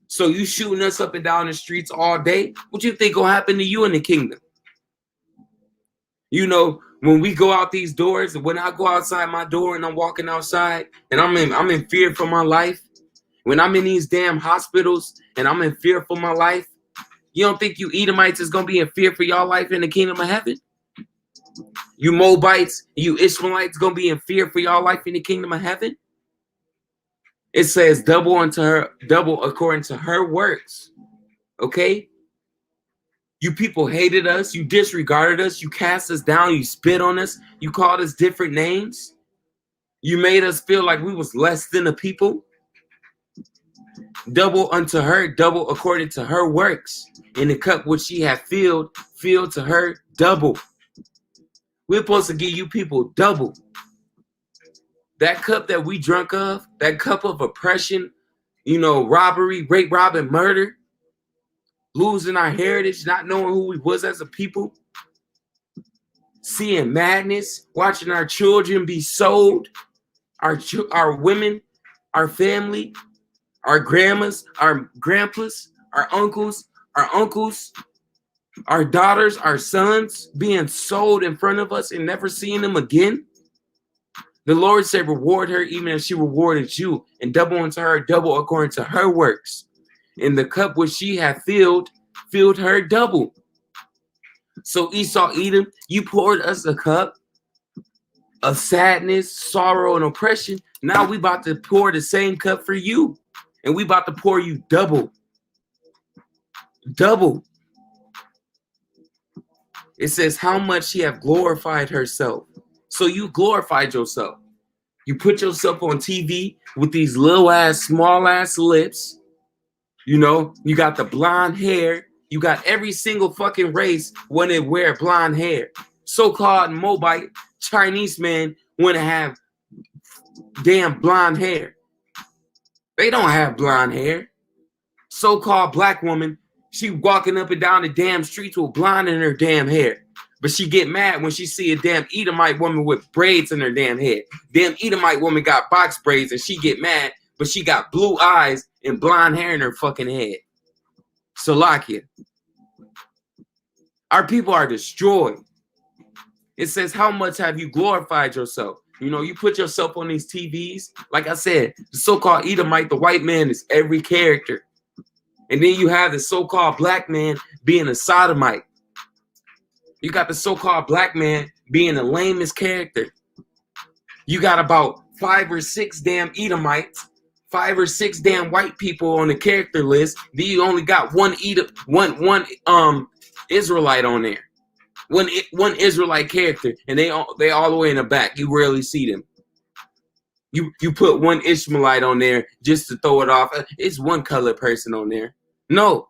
So you shooting us up and down the streets all day? What you think will happen to you in the kingdom? You know, when we go out these doors, when I go outside my door and I'm walking outside and I'm in fear for my life, when I'm in these damn hospitals and I'm in fear for my life, you don't think you Edomites is going to be in fear for your life in the kingdom of heaven? You Moabites, you Ishmaelites gonna be in fear for y'all life in the kingdom of heaven? It says double unto her, double according to her works. Okay? You people hated us, you disregarded us, you cast us down, you spit on us, you called us different names. You made us feel like we was less than a people. Double unto her, double according to her works. In the cup which she hath filled, fill to her double. We're supposed to give you people double. That cup that we drunk of, that cup of oppression, robbery, rape, robbing, murder, losing our heritage, not knowing who we was as a people, seeing madness, watching our children be sold, our women, our family, our grandmas, our grandpas, our uncles, our daughters, our sons being sold in front of us and never seeing them again. The Lord said, reward her even as she rewarded you, and double unto her, double according to her works. In the cup which she hath filled her double. So Esau, Edom, you poured us a cup of sadness, sorrow, and oppression. Now we about to pour the same cup for you. And we about to pour you double. Double. It says how much she have glorified herself. So you glorified yourself. You put yourself on TV with these little ass, small ass lips. You got the blonde hair. You got every single fucking race when they wear blonde hair. So-called Moabite Chinese men want to have damn blonde hair. They don't have blonde hair. So-called black woman, she walking up and down the damn streets with blonde in her damn hair. But she get mad when she see a damn Edomite woman with braids in her damn head. Damn Edomite woman got box braids and she get mad, but she got blue eyes and blonde hair in her fucking head. Salakia. Our people are destroyed. It says, how much have you glorified yourself? You put yourself on these TVs. Like I said, the so-called Edomite, the white man is every character. And then you have the so-called black man being a sodomite. You got the so-called black man being the lamest character. You got about 5 or 6 damn Edomites, 5 or 6 damn white people on the character list. Then you only got one Israelite on there. One Israelite character, and they all the way in the back. You rarely see them. You put one Ishmaelite on there just to throw it off. It's one colored person on there. No.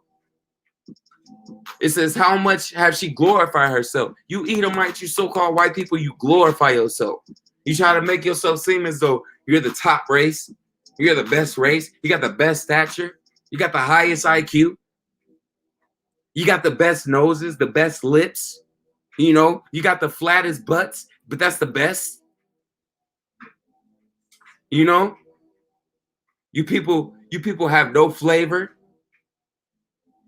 It says, how much have she glorified herself? You Edomites, you so-called white people, you glorify yourself. You try to make yourself seem as though you're the top race. You're the best race. You got the best stature. You got the highest IQ. You got the best noses, the best lips. You got the flattest butts, but that's the best. You people have no flavor.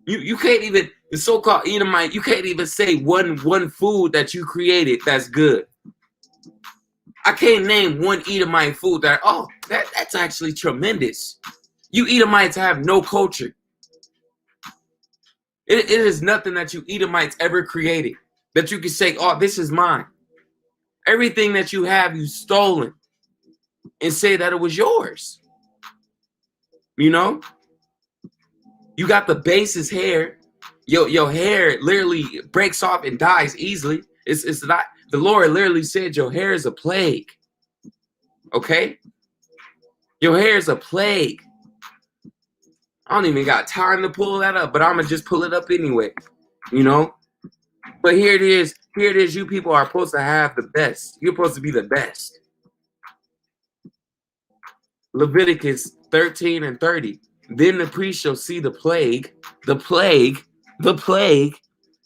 You can't even, the so-called Edomite, you can't even say one food that you created that's good. I can't name one Edomite food that's actually tremendous. You Edomites have no culture. It is nothing that you Edomites ever created that you can say, oh, this is mine. Everything that you have, you stolen and say that it was yours. You got the basest hair. Your hair literally breaks off and dies easily. It's not, the Lord literally said your hair is a plague. Okay? Your hair is a plague. I don't even got time to pull that up, but I'm going to just pull it up anyway. But here it is. You people are supposed to have the best. You're supposed to be the best. Leviticus 13:30. Then the priest shall see the plague,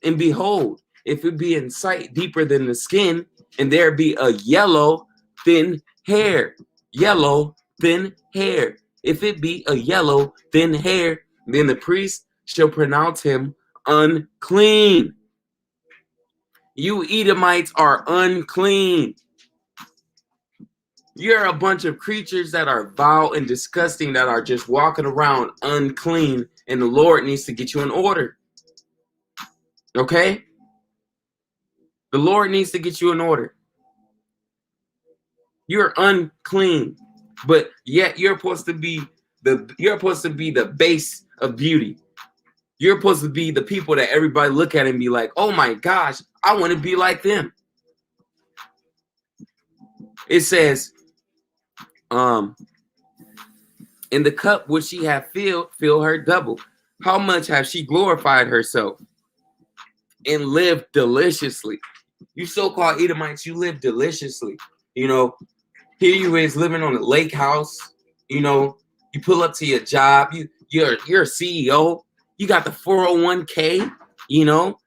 and behold, if it be in sight deeper than the skin, and there be a yellow, thin hair. Yellow, thin hair. If it be a yellow, thin hair, then the priest shall pronounce him unclean. You Edomites are unclean. You're a bunch of creatures that are vile and disgusting, that are just walking around unclean, and the Lord needs to get you in order. Okay? The Lord needs to get you in order. You're unclean, but yet you're supposed to be the base of beauty. You're supposed to be the people that everybody look at and be like, oh my gosh, I want to be like them. It says, in the cup which she hath filled, fill her double. How much have she glorified herself and lived deliciously? You so-called Edomites, you live deliciously. You know, here you is living on a lake house. You know, you pull up to your job. You're a CEO. You got the 401k. You know,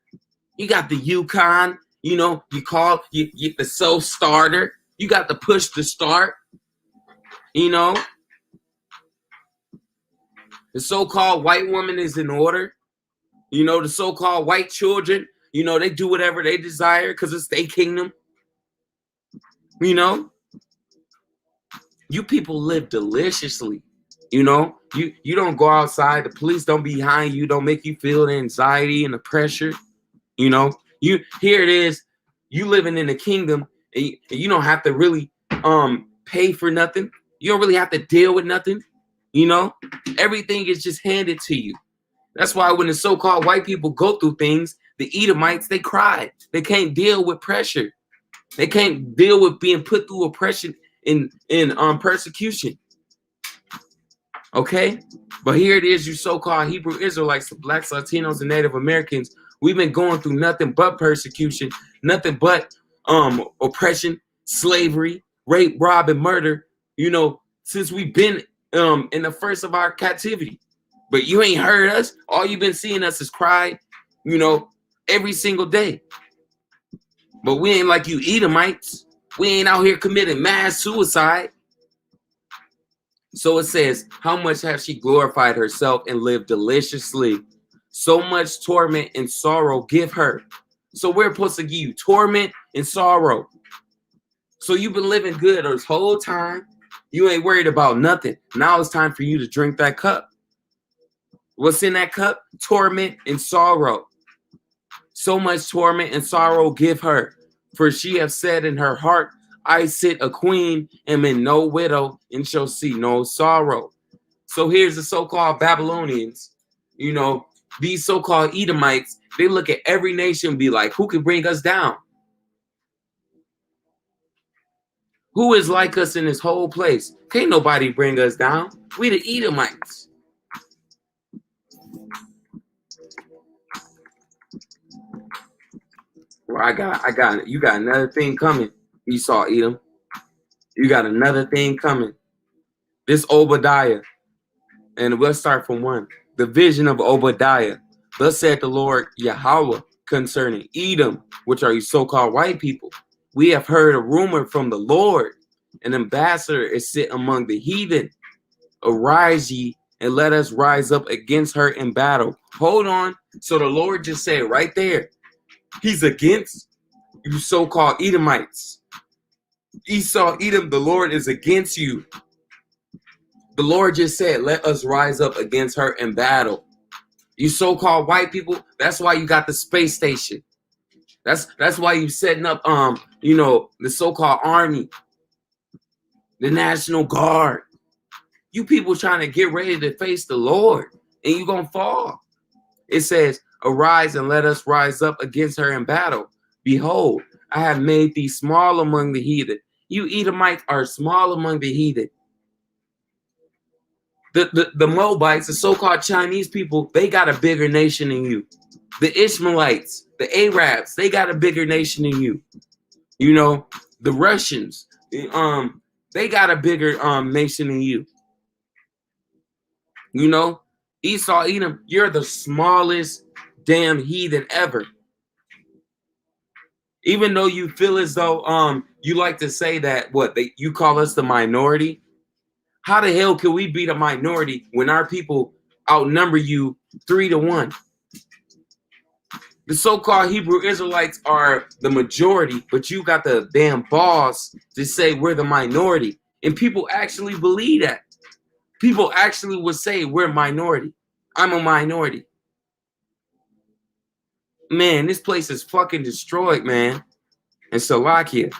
you got the Yukon. You know, you the self starter. You got the push to start. You know, the so-called white woman is in order. You know, the so-called white children, you know, they do whatever they desire because it's their kingdom. You know, you people live deliciously. You know, you don't go outside. The police don't be behind you. Don't make you feel the anxiety and the pressure. You know, here it is. You living in the kingdom, and you don't have to really pay for nothing. You don't really have to deal with nothing. You know, everything is just handed to you. That's why when the so-called white people go through things, the Edomites, they cry. They can't deal with pressure. They can't deal with being put through oppression in persecution. Okay? But here it is, you so-called Hebrew Israelites, the blacks, Latinos, and Native Americans. We've been going through nothing but persecution, nothing but oppression, slavery, rape, rob, and murder, you know, since we've been in the first of our captivity. But you ain't heard us. All you've been seeing us is cry, you know, every single day. But we ain't like you Edomites. We ain't out here committing mass suicide. So it says, how much have she glorified herself and lived deliciously? So much torment and sorrow give her. So we're supposed to give you torment and sorrow. So you've been living good this whole time. You ain't worried about nothing. Now it's time for you to drink that cup. What's in that cup? Torment and sorrow. So much torment and sorrow give her. For she have said in her heart, I sit a queen, am in no widow, and shall see no sorrow. So here's the so-called Babylonians. You know, these so-called Edomites, they look at every nation and be like, who can bring us down? Who is like us in this whole place? Can't nobody bring us down. We the Edomites. Well, you got another thing coming. Esau, Edom. You got another thing coming. This Obadiah. And we'll start from 1. The vision of Obadiah. Thus said the Lord Yahweh concerning Edom, which are you so-called white people. We have heard a rumor from the Lord. An ambassador is sit among the heathen. Arise ye and let us rise up against her in battle. Hold on. So the Lord just said right there, he's against you so-called Edomites. Esau, Edom, the Lord is against you. The Lord just said, let us rise up against her in battle. You so-called white people, that's why you got the space station. That's why you setting up you know, the so-called army, the National Guard. You people trying to get ready to face the Lord, and you're gonna fall. It says, arise and let us rise up against her in battle. Behold, I have made thee small among the heathen. You Edomites are small among the heathen. The Moabites, the so-called Chinese people, they got a bigger nation than you. The Ishmaelites, the Arabs, they got a bigger nation than you. You know, the Russians, they got a bigger nation than you. You know, Esau, Edom, you're the smallest damn heathen ever. Even though you feel as though you like to say that you call us the minority. How the hell can we be the minority when our people outnumber you 3-1? The so-called Hebrew Israelites are the majority, but you got the damn balls to say we're the minority. And people actually believe that. People actually would say we're minority. I'm a minority. Man, this place is fucking destroyed, man. And Salakia,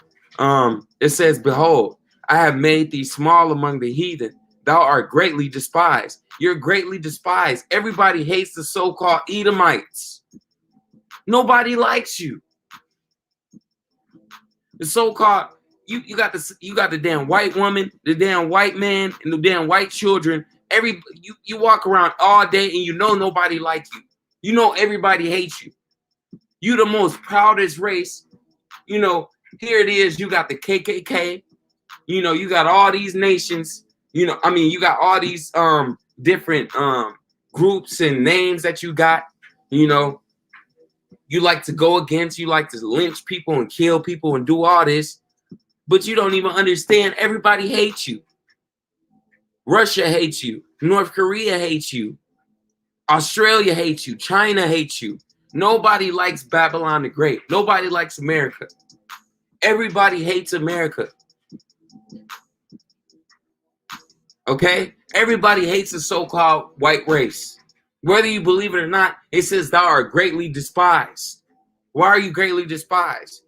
it says, behold, I have made thee small among the heathen. Thou art greatly despised. You're greatly despised. Everybody hates the so-called Edomites. Nobody likes you. The so-called you got the damn white woman, the damn white man, and the damn white children. You walk around all day and you know nobody like you. You know everybody hates you. You the most proudest race. You know, here it is. You got the KKK. You know, you got all these nations. You know, I mean, you got all these different groups and names that you got. You know, you like to go against. You like to lynch people and kill people and do all this. But you don't even understand. Everybody hates you. Russia hates you. North Korea hates you. Australia hates you. China hates you. Nobody likes Babylon the Great. Nobody likes America. Everybody hates America. Okay? Everybody hates the so-called white race. Whether you believe it or not, it says thou art greatly despised. Why are you greatly despised?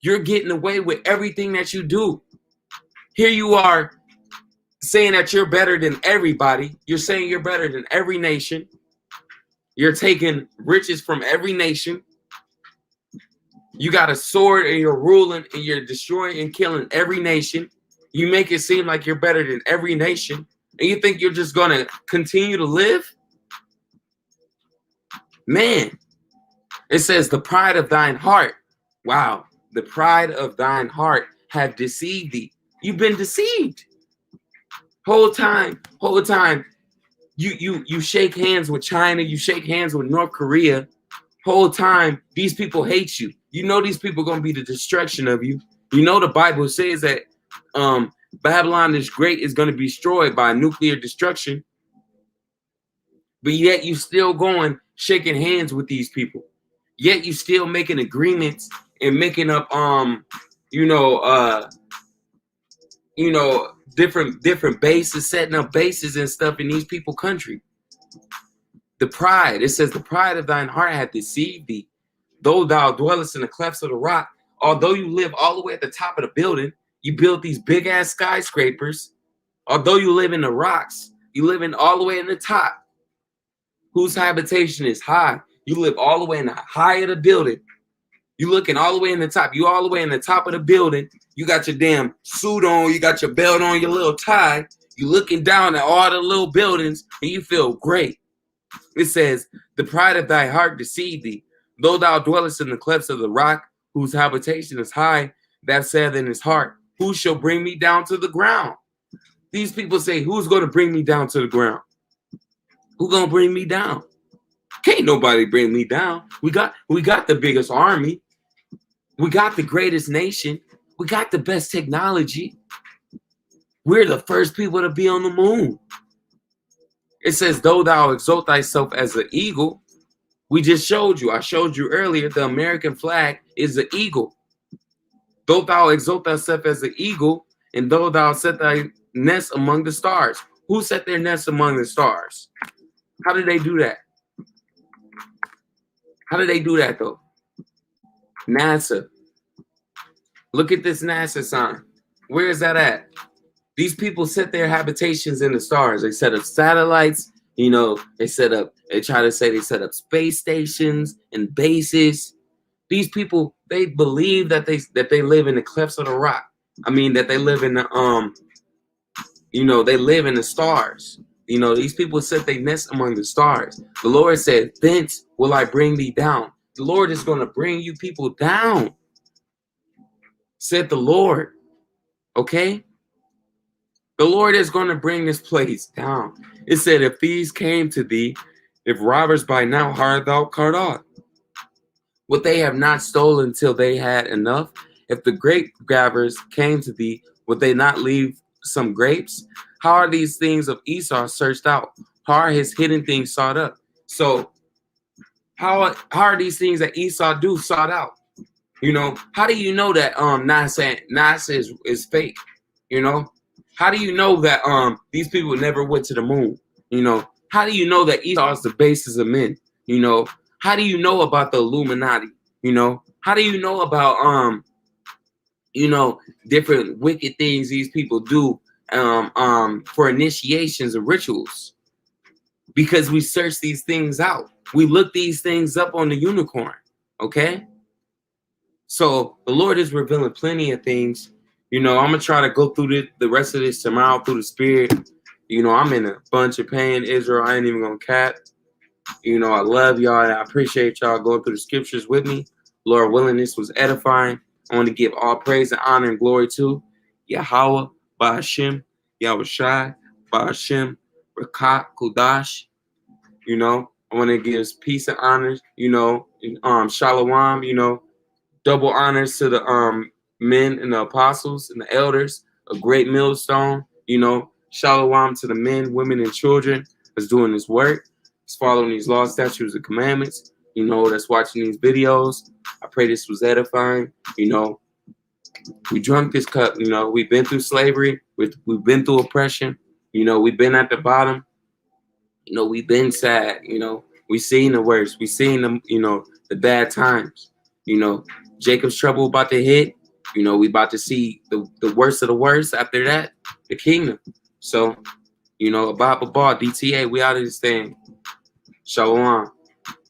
You're getting away with everything that you do. Here you are saying that you're better than everybody. You're saying you're better than every nation. You're taking riches from every nation. You got a sword and you're ruling and you're destroying and killing every nation. You make it seem like you're better than every nation. And you think you're just going to continue to live? Man, it says the pride of thine heart. Wow. The pride of thine heart have deceived thee. You've been deceived. Whole time, you shake hands with China, you shake hands with North Korea. Whole time, these people hate you. You know these people are going to be the destruction of you. You know the Bible says that Babylon is great is going to be destroyed by nuclear destruction. But yet you still going shaking hands with these people. Yet you still making agreements and making up different bases, setting up bases and stuff in these people country. The pride, it says the pride of thine heart hath deceived thee. Though thou dwellest in the clefts of the rock, although you live all the way at the top of the building, you build these big ass skyscrapers. Although you live in the rocks, you live in all the way in the top. Whose habitation is high. You live all the way in the high of the building. You looking all the way in the top. You all the way in the top of the building. You got your damn suit on. You got your belt on, your little tie. You looking down at all the little buildings and you feel great. It says, the pride of thy heart deceived thee. Though thou dwellest in the clefts of the rock, whose habitation is high, that saith in his heart, who shall bring me down to the ground? These people say, who's going to bring me down to the ground? Who going to bring me down? Can't nobody bring me down. We got the biggest army. We got the greatest nation. We got the best technology. We're the first people to be on the moon. It says, though thou exalt thyself as an eagle. We just showed you. I showed you earlier the American flag is an eagle. Though thou exalt thyself as an eagle, and though thou set thy nest among the stars. Who set their nest among the stars? How did they do that? How did they do that, though? NASA. Look at this NASA sign. Where is that at? These people set their habitations in the stars. They set up satellites. You know, they try to say they set up space stations and bases. These people, they believe that they live in the clefts of the rock. I mean, that they live in the, they live in the stars. You know, these people set their nest among the stars. The Lord said, thence will I bring thee down. The Lord is going to bring you people down, said the Lord. Okay? The Lord is going to bring this place down. It said, if these came to thee, if robbers by now hard thou cut off. What they have not stolen till they had enough. If the grape grabbers came to thee, would they not leave some grapes? How are these things of Esau searched out? How are his hidden things sought up? So how are these things that Esau do sought out? You know, how do you know that NASA is fake? You know, how do you know that these people never went to the moon? You know, how do you know that Esau is the basis of men? You know, how do you know about the Illuminati? You know, how do you know about you know, different wicked things these people do for initiations and rituals, because we search these things out. We look these things up on the unicorn. Okay. So the Lord is revealing plenty of things. You know, I'm gonna try to go through the rest of this tomorrow through the Spirit. You know, I'm in a bunch of pain, Israel. I ain't even gonna cap. You know, I love y'all and I appreciate y'all going through the scriptures with me. Lord willing, this was edifying. I want to give all praise and honor and glory to Yahweh, Ba'ashem, Yahweh Shai, Ba'ashem, Rakat, Kudash. You know, I want to give peace and honors, you know, Shalom, you know, double honors to the men and the apostles and the elders, a great millstone, you know, Shalom to the men, women, and children that's doing this work, that's following these laws, statutes, and commandments, you know, that's watching these videos. I pray this was edifying. You know, we drunk this cup, you know, we've been through slavery, we've been through oppression, you know, we've been at the bottom, you know, we've been sad, you know, we seen the worst, we seen the, you know, the bad times, you know, Jacob's trouble about to hit, you know, we about to see the worst of the worst. After that, the kingdom. So, you know, Abba DTA, we out of this thing. Shalom.